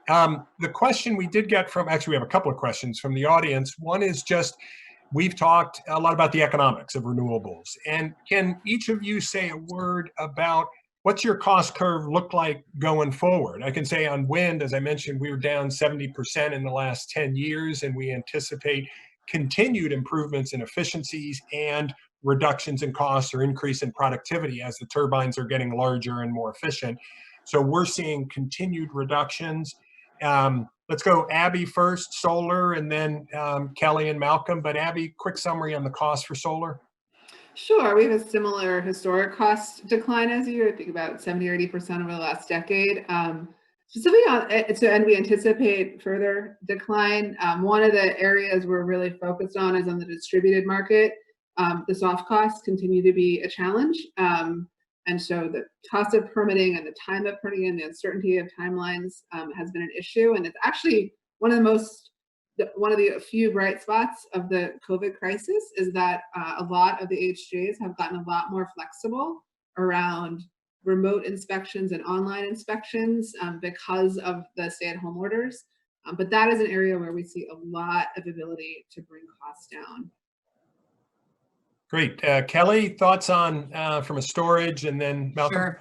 Speaker 2: The question we did get from, actually we have a couple of questions from the audience. One is just, we've talked a lot about the economics of renewables. And can each of you say a word about what's your cost curve look like going forward? I can say on wind, as I mentioned, we were down 70% in the last 10 years, and we anticipate continued improvements in efficiencies and reductions in costs or increase in productivity as the turbines are getting larger and more efficient. So we're seeing continued reductions. Let's go Abby first, solar, and then Kelly and Malcolm. But Abby, quick summary on the cost for solar.
Speaker 3: Sure, we have a similar historic cost decline as you. I think about 70 or 80% over the last decade. Specifically and we anticipate further decline. One of the areas we're really focused on is on the distributed market. The soft costs continue to be a challenge. And so the cost of permitting and the time of permitting and the uncertainty of timelines has been an issue. And it's actually one of the few bright spots of the COVID crisis is that a lot of the HJs have gotten a lot more flexible around remote inspections and online inspections because of the stay-at-home orders. But that is an area where we see a lot of ability to bring costs down.
Speaker 2: Great. Kelly, thoughts on from a storage, and then Malcolm?
Speaker 5: Sure.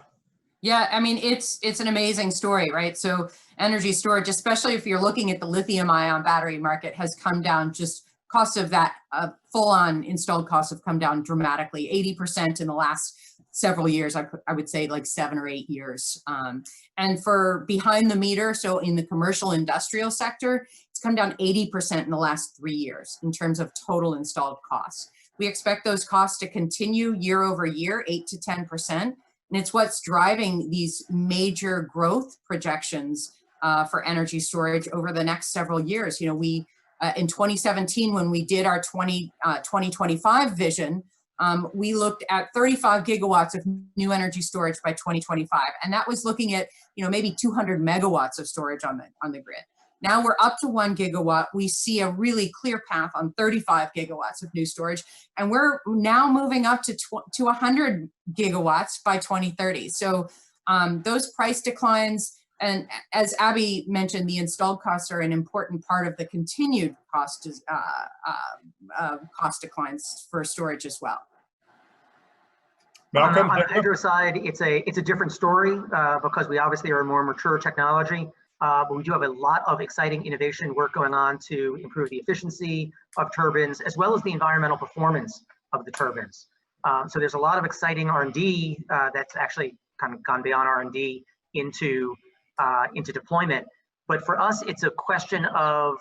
Speaker 5: Yeah, I mean, it's an amazing story, right? So energy storage, especially if you're looking at the lithium ion battery market, has come down, just cost of that full on installed costs have come down dramatically, 80% in the last several years. I would say like 7 or 8 years. And for behind the meter, so in the commercial industrial sector, it's come down 80% in the last 3 years in terms of total installed costs. We expect those costs to continue year over year, 8 to 10%. And it's what's driving these major growth projections for energy storage over the next several years. You know, we, in 2017, when we did our 2025 vision, we looked at 35 gigawatts of new energy storage by 2025. And that was looking at, you know, maybe 200 megawatts of storage on the grid. Now we're up to 1 gigawatt. We see a really clear path on 35 gigawatts of new storage. And we're now moving up to 100 gigawatts by 2030. So those price declines, and as Abby mentioned, the installed costs are an important part of the continued cost declines for storage as well.
Speaker 2: Malcolm?
Speaker 4: On the hydro side, it's a different story because we obviously are a more mature technology. But we do have a lot of exciting innovation work going on to improve the efficiency of turbines, as well as the environmental performance of the turbines. So there's a lot of exciting R&D that's actually kind of gone beyond R&D into deployment. But for us, it's a question of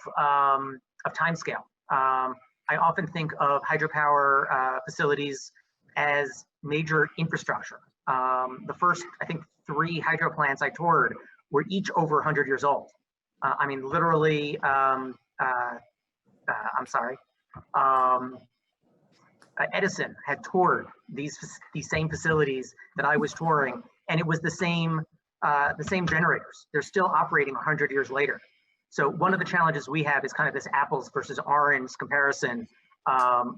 Speaker 4: timescale. I often think of hydropower facilities as major infrastructure. The first, I think, 3 hydro plants I toured were each over 100 years old. I mean, literally, Edison had toured these same facilities that I was touring, and it was the same generators. They're still operating 100 years later. So one of the challenges we have is kind of this apples versus orange comparison.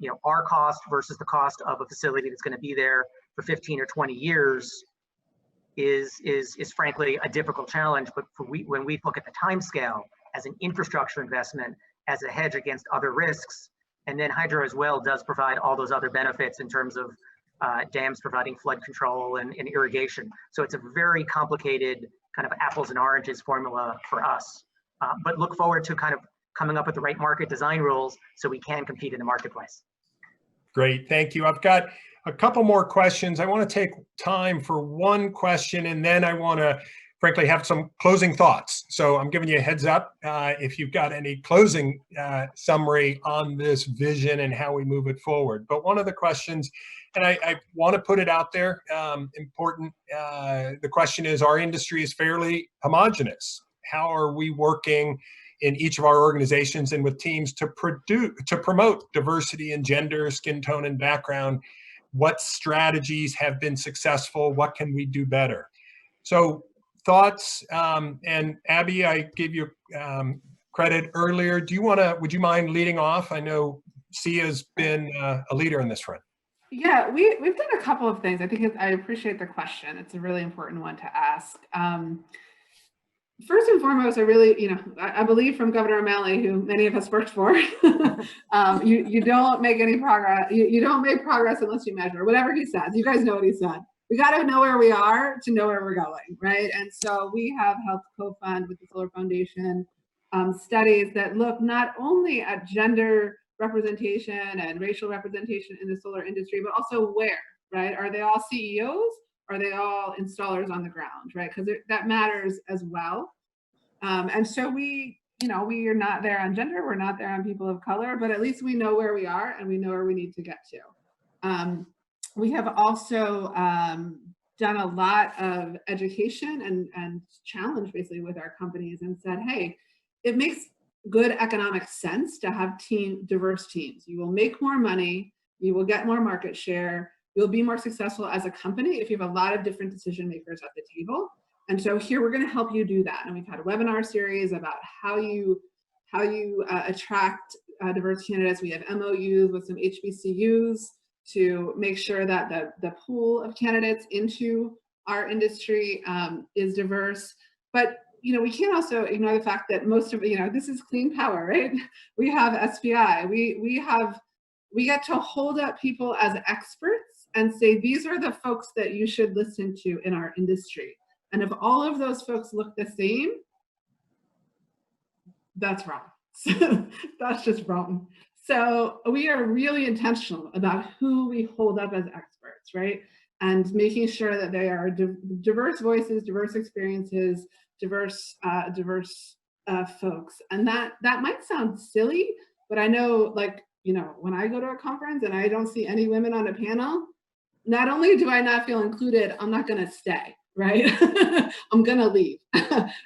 Speaker 4: You know, our cost versus the cost of a facility that's going to be there for 15 or 20 years is frankly a difficult challenge. But when we look at the time scale as an infrastructure investment, as a hedge against other risks, and then hydro as well does provide all those other benefits in terms of dams providing flood control and irrigation. So it's a very complicated kind of apples and oranges formula for us. But look forward to kind of coming up with the right market design rules so we can compete in the marketplace.
Speaker 2: Great, thank you. I've got a couple more questions. I want to take time for one question, and then I want to frankly have some closing thoughts. So I'm giving you a heads up if you've got any closing summary on this vision and how we move it forward. But one of the questions, and I want to put it out there, important, the question is, our industry is fairly homogenous. How are we working in each of our organizations and with teams to promote diversity in gender, skin tone, and background? What strategies have been successful? What can we do better? So thoughts, and Abby, I gave you credit earlier. Would you mind leading off? I know SEIA's been a leader in this front. Yeah,
Speaker 3: we've done a couple of things. I appreciate the question. It's a really important one to ask. First and foremost, I believe from Governor O'Malley, who many of us worked for, you don't make any progress. You don't make progress unless you measure. Whatever he says, you guys know what he said. We got to know where we are to know where we're going, right? And so we have helped co-fund with the Solar Foundation studies that look not only at gender representation and racial representation in the solar industry, but also where, right? Are they all CEOs? Are they all installers on the ground, right? Because that matters as well. And so we are not there on gender, we're not there on people of color, but at least we know where we are and we know where we need to get to. We have also done a lot of education and challenge basically with our companies and said, hey, it makes good economic sense to have diverse teams. You will make more money, you will get more market share, you'll be more successful as a company if you have a lot of different decision makers at the table. And so here we're going to help you do that. And we've had a webinar series about how you attract diverse candidates. We have MOUs with some HBCUs to make sure that the pool of candidates into our industry is diverse. But we can't also ignore the fact that most of this is clean power, right? We have SPI. We have we get to hold up people as experts and say, these are the folks that you should listen to in our industry. And if all of those folks look the same, that's wrong. That's just wrong. So we are really intentional about who we hold up as experts, right? And making sure that they are diverse voices, diverse experiences, diverse folks. And that might sound silly, but I know, like, you know, when I go to a conference and I don't see any women on a panel, not only do I not feel included, I'm not going to stay, right? I'm going to leave.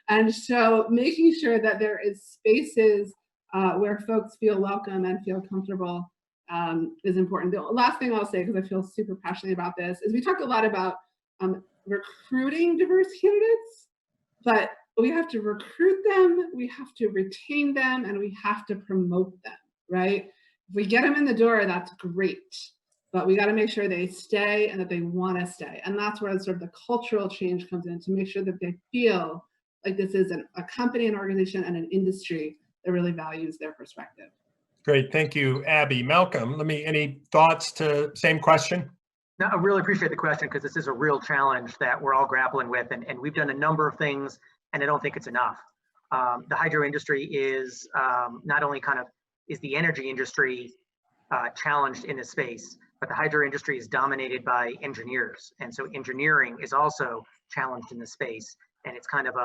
Speaker 3: And so making sure that there is spaces where folks feel welcome and feel comfortable is important. The last thing I'll say, because I feel super passionate about this, is we talk a lot about recruiting diverse candidates, but we have to recruit them, we have to retain them, and we have to promote them, right? If we get them in the door, that's great, but we got to make sure they stay and that they want to stay. And that's where sort of the cultural change comes in, to make sure that they feel like this is a company, an organization, and an industry that really values their perspective.
Speaker 2: Great, thank you, Abby. Malcolm, any thoughts to same question?
Speaker 4: No, I really appreciate the question, because this is a real challenge that we're all grappling with, and we've done a number of things, and I don't think it's enough. The hydro industry is not only is the energy industry challenged in this space, but the hydro industry is dominated by engineers, and so engineering is also challenged in this space, and it's kind of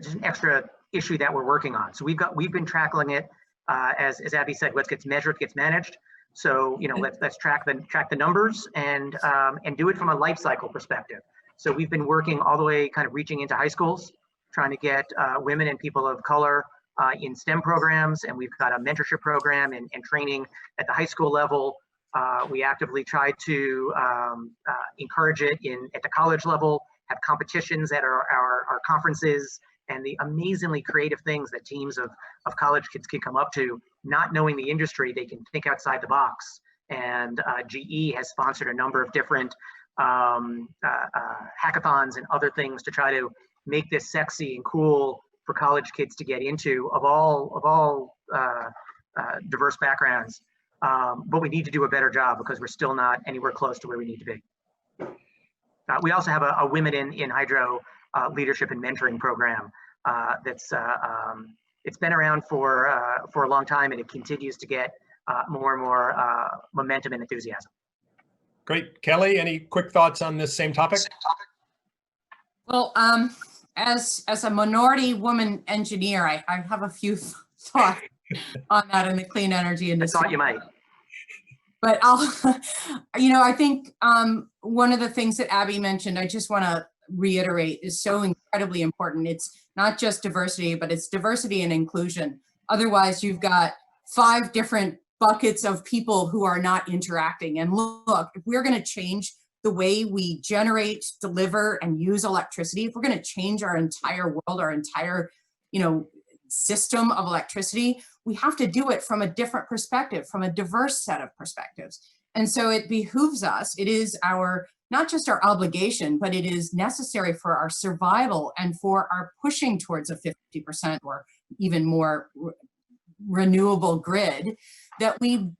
Speaker 4: just an extra issue that we're working on. So we've been tackling it as Abby said, what gets measured gets managed. So, you know, let's track the numbers and do it from a life cycle perspective. So we've been working all the way, kind of reaching into high schools, trying to get women and people of color in STEM programs, and we've got a mentorship program and training at the high school level. We actively try to encourage it at the college level, have competitions at our conferences, and the amazingly creative things that teams of college kids can come up to. Not knowing the industry, they can think outside the box. And GE has sponsored a number of different hackathons and other things to try to make this sexy and cool for college kids to get into, of all diverse backgrounds. But we need to do a better job, because we're still not anywhere close to where we need to be. We also have a Women in Hydro leadership and mentoring program that's it's been around for a long time, and it continues to get more and more momentum and enthusiasm.
Speaker 2: Great. Kelly, any quick thoughts on this same topic?
Speaker 5: Well, as a minority woman engineer, I have a few thoughts on that in the clean energy industry.
Speaker 4: I thought you might.
Speaker 5: But I think one of the things that Abby mentioned, I just want to reiterate, is so incredibly important. It's not just diversity, but it's diversity and inclusion. Otherwise, you've got 5 different buckets of people who are not interacting. And look, if we're going to change the way we generate, deliver, and use electricity, if we're going to change our entire world, our entire, system of electricity, we have to do it from a different perspective, from a diverse set of perspectives. And so it behooves us, it is not just our obligation, but it is necessary for our survival and for our pushing towards a 50% or even more renewable grid, that we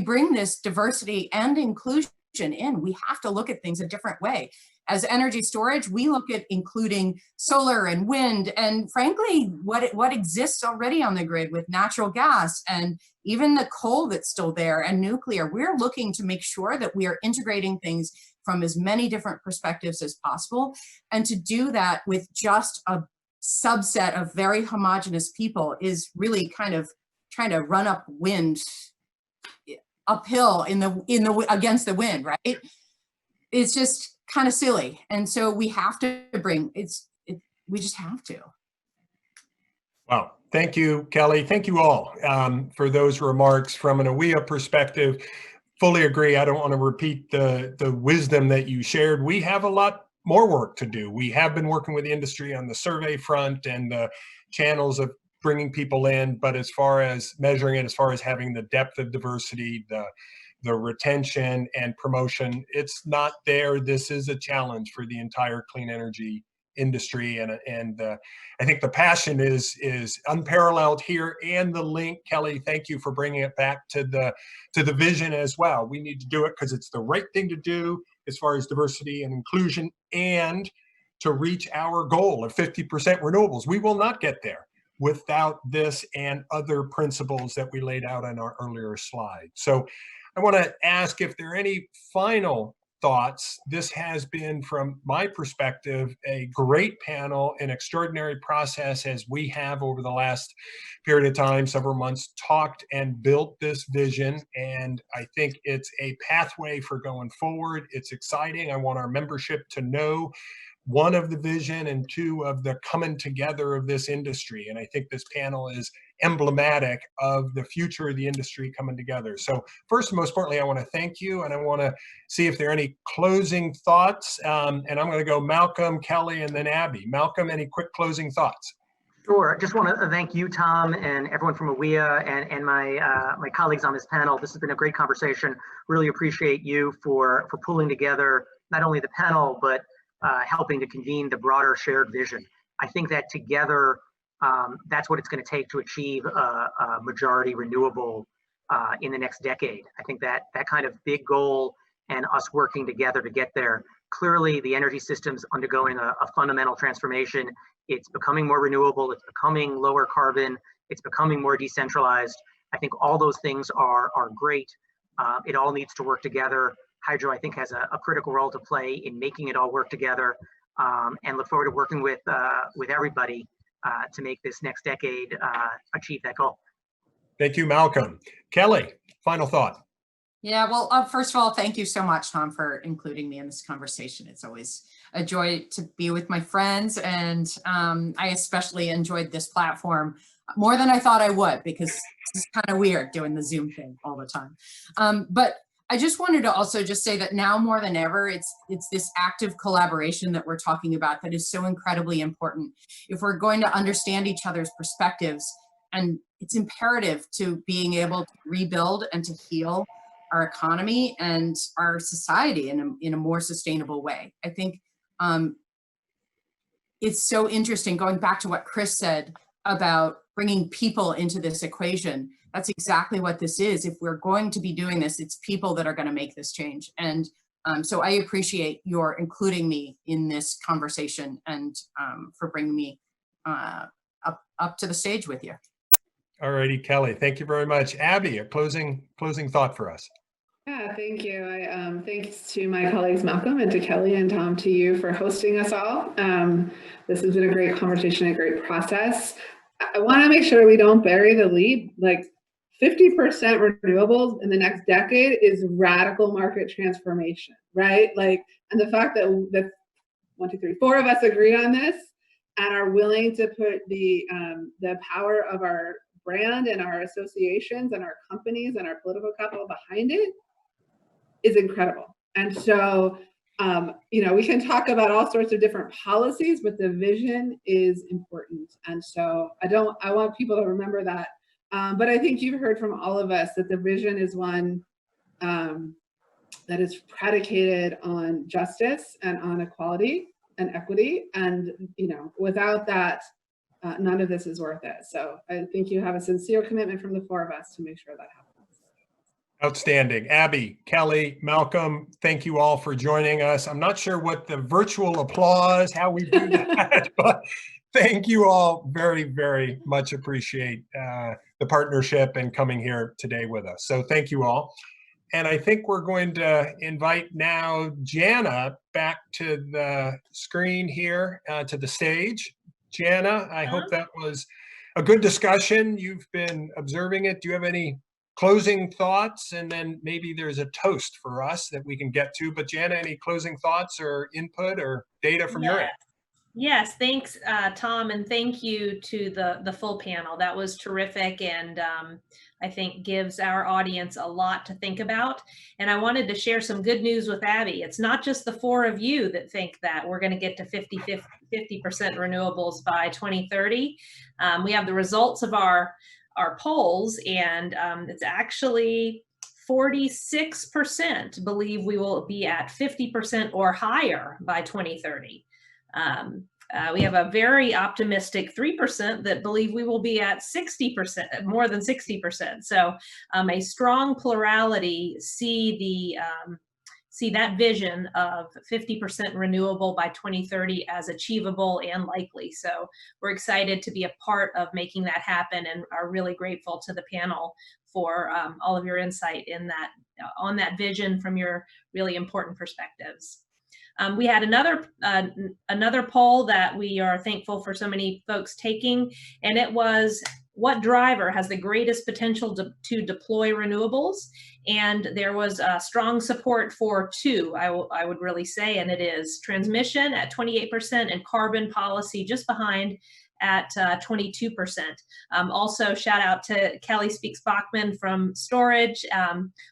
Speaker 5: bring this diversity and inclusion in. We have to look at things a different way. As energy storage, we look at including solar and wind, and frankly, what exists already on the grid with natural gas and even the coal that's still there and nuclear. We're looking to make sure that we are integrating things from as many different perspectives as possible. And to do that with just a subset of very homogenous people is really kind of trying to run uphill against the wind, right? It's just kind of silly. And so we have to we just have to.
Speaker 2: Wow. Thank you, Kelly. Thank you all for those remarks from an AWEA perspective. Fully agree. I don't want to repeat the wisdom that you shared. We have a lot more work to do. We have been working with the industry on the survey front and the channels of bringing people in, but as far as measuring it, as far as having the depth of diversity, the retention and promotion, it's not there. This is a challenge for the entire clean energy industry. And I think the passion is unparalleled here. And the link, Kelly, thank you for bringing it back to the vision as well. We need to do it because it's the right thing to do as far as diversity and inclusion, and to reach our goal of 50% renewables. We will not get there without this and other principles that we laid out on our earlier slide. So I want to ask if there are any final thoughts. This has been, from my perspective, a great panel, an extraordinary process, as we have over the last period of time, several months, talked and built this vision. And I think it's a pathway for going forward. It's exciting. I want our membership to know, one, of the vision, and two, of the coming together of this industry. And I think this panel is emblematic of the future of the industry coming together. So first and most importantly, I want to thank you, and I want to see if there are any closing thoughts. And I'm going to go Malcolm, Kelly, and then Abby. Malcolm, any quick closing thoughts?
Speaker 4: Sure. I just want to thank you, Tom, and everyone from AWEA and my colleagues on this panel. This has been a great conversation. Really appreciate you for pulling together not only the panel, but helping to convene the broader shared vision. I think that together, that's what it's going to take to achieve a majority renewable in the next decade. I think that kind of big goal and us working together to get there. Clearly, the energy system's undergoing a fundamental transformation. It's becoming more renewable. It's becoming lower carbon. It's becoming more decentralized. I think all those things are great. It all needs to work together. Hydro, I think, has a critical role to play in making it all work together, and look forward to working with everybody to make this next decade achieve that goal.
Speaker 2: Thank you, Malcolm. Kelly, final thought.
Speaker 5: Yeah, well, first of all, thank you so much, Tom, for including me in this conversation. It's always a joy to be with my friends, and I especially enjoyed this platform more than I thought I would, because it's kind of weird doing the Zoom thing all the time. But I just wanted to also just say that now more than ever, it's this active collaboration that we're talking about that is so incredibly important. If we're going to understand each other's perspectives, and it's imperative to being able to rebuild and to heal our economy and our society in a more sustainable way. I think it's so interesting, going back to what Chris said about bringing people into this equation. That's exactly what this is. If we're going to be doing this, it's people that are going to make this change. And so I appreciate your including me in this conversation, and for bringing me up to the stage with you.
Speaker 2: All righty, Kelly, thank you very much. Abby, a closing thought for us.
Speaker 3: Yeah, thank you. Thanks to my colleagues Malcolm and to Kelly and Tom, to you for hosting us all. This has been a great conversation, a great process. I want to make sure we don't bury the lead. Like 50% renewables in the next decade is radical market transformation, right? Like, and the fact that four of us agree on this and are willing to put the power of our brand and our associations and our companies and our political capital behind it is incredible. And so, we can talk about all sorts of different policies, but the vision is important. And so I want people to remember that. But I think you've heard from all of us that the vision is one that is predicated on justice and on equality and equity. And, without that, none of this is worth it. So I think you have a sincere commitment from the four of us to make sure that happens.
Speaker 2: Outstanding. Abby, Kelly, Malcolm, thank you all for joining us. I'm not sure what the virtual applause, how we do that, but thank you all very, very much. Appreciate the partnership and coming here today with us. So thank you all. And I think we're going to invite now Jana back to the screen here, to the stage. Jana, I hope that was a good discussion. You've been observing it. Do you have any closing thoughts? And then maybe there's a toast for us that we can get to. But Jana, any closing thoughts or input or data from your end?
Speaker 1: Yes, thanks, Tom, and thank you to the full panel. That was terrific, and I think gives our audience a lot to think about. And I wanted to share some good news with Abby. It's not just the four of you that think that we're going to get to 50% renewables by 2030. We have the results of our polls, and it's actually 46% believe we will be at 50% or higher by 2030. We have a very optimistic 3% that believe we will be at 60%, more than 60%. So a strong plurality see that vision of 50% renewable by 2030 as achievable and likely. So we're excited to be a part of making that happen, and are really grateful to the panel for all of your insight in that, on that vision from your really important perspectives. We had another poll that we are thankful for so many folks taking, and it was, what driver has the greatest potential to deploy renewables? And there was strong support for two, I would really say, and it is transmission at 28% and carbon policy just behind at 22%. Also, shout out to Kelly Speakes-Backman from storage,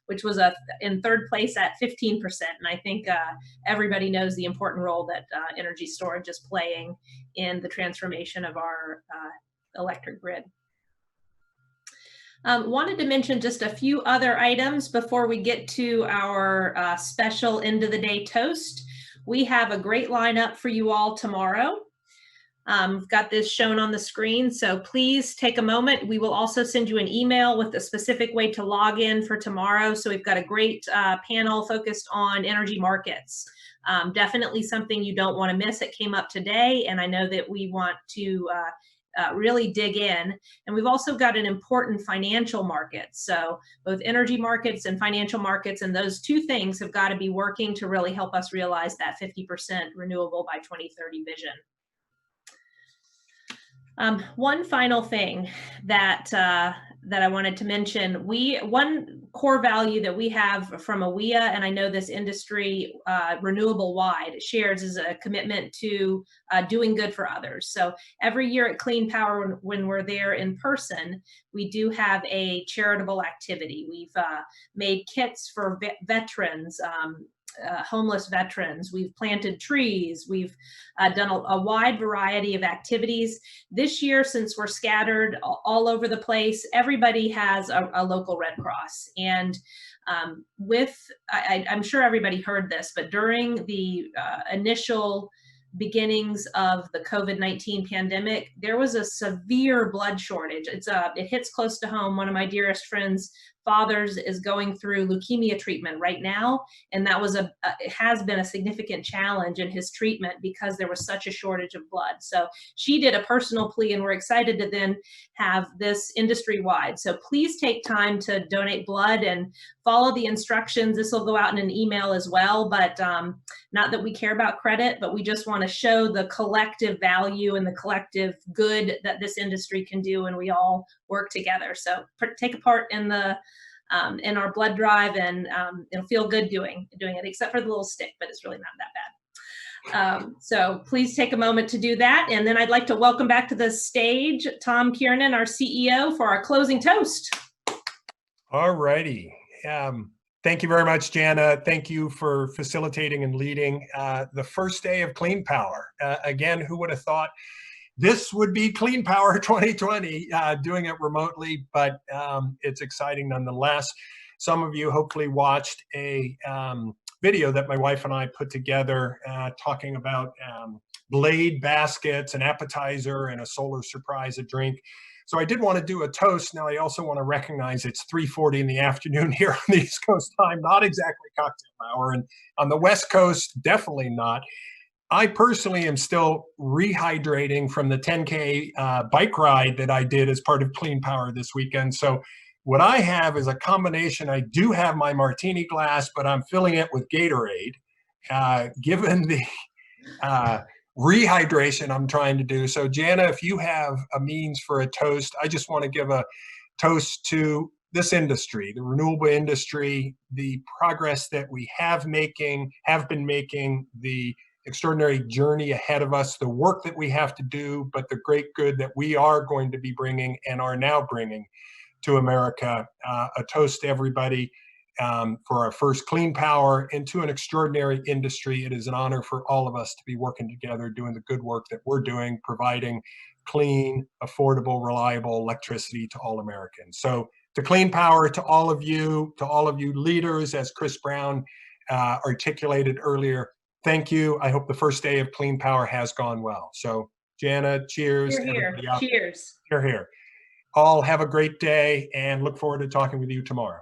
Speaker 1: which was in third place at 15%. And I think everybody knows the important role that energy storage is playing in the transformation of our electric grid. Wanted to mention just a few other items before we get to our special end of the day toast. We have a great lineup for you all tomorrow. We've got this shown on the screen, so please take a moment. We will also send you an email with a specific way to log in for tomorrow. So we've got a great panel focused on energy markets. Definitely something you don't want to miss. It came up today, and I know that we want to really dig in. And we've also got an important financial market. So both energy markets and financial markets, and those two things have got to be working to really help us realize that 50% renewable by 2030 vision. One final thing that I wanted to mention, one core value that we have from AWEA, and I know this industry renewable wide shares, is a commitment to doing good for others. So every year at Clean Power, when we're there in person, we do have a charitable activity. We've made kits for veterans, homeless veterans. We've planted trees. We've done a wide variety of activities. This year, since we're scattered all over the place, everybody has a local Red Cross. And I'm sure everybody heard this, but during the initial beginnings of the COVID-19 pandemic, there was a severe blood shortage. It hits close to home. One of my dearest friends' fathers is going through leukemia treatment right now, and that was it has been a significant challenge in his treatment because there was such a shortage of blood. So she did a personal plea, and we're excited to then have this industry-wide. So please take time to donate blood and follow the instructions. This will go out in an email as well, but not that we care about credit, but we just want to show the collective value and the collective good that this industry can do, and we all work together. So take a part in our blood drive, and it'll feel good doing it, except for the little stick, but it's really not that bad. So please take a moment to do that. And then I'd like to welcome back to the stage Tom Kiernan, our CEO, for our closing toast.
Speaker 2: All righty. Thank you very much, Jana. Thank you for facilitating and leading the first day of Clean Power. Again, who would have thought this would be Clean Power 2020, doing it remotely, but it's exciting nonetheless. Some of you hopefully watched a video that my wife and I put together talking about blade baskets, an appetizer, and a solar surprise, a drink. So I did want to do a toast. Now I also want to recognize it's 3:40 in the afternoon here on the East Coast time, not exactly cocktail hour, and on the West Coast, definitely not. I personally am still rehydrating from the 10K bike ride that I did as part of Clean Power this weekend. So what I have is a combination. I do have my martini glass, but I'm filling it with Gatorade, given the rehydration I'm trying to do. So Jana, if you have a means for a toast, I just want to give a toast to this industry, the renewable industry, the progress that we have been making, the extraordinary journey ahead of us, the work that we have to do, but the great good that we are going to be bringing and are now bringing to America. A toast to everybody for our first Clean Power and to an extraordinary industry. It is an honor for all of us to be working together, doing the good work that we're doing, providing clean, affordable, reliable electricity to all Americans. So to Clean Power, to all of you leaders, as Chris Brown articulated earlier, thank you. I hope the first day of Clean Power has gone well. So Jana, cheers.
Speaker 1: Here, here.
Speaker 2: Everybody out.
Speaker 1: Cheers.
Speaker 2: Here, here. All have a great day and look forward to talking with you tomorrow.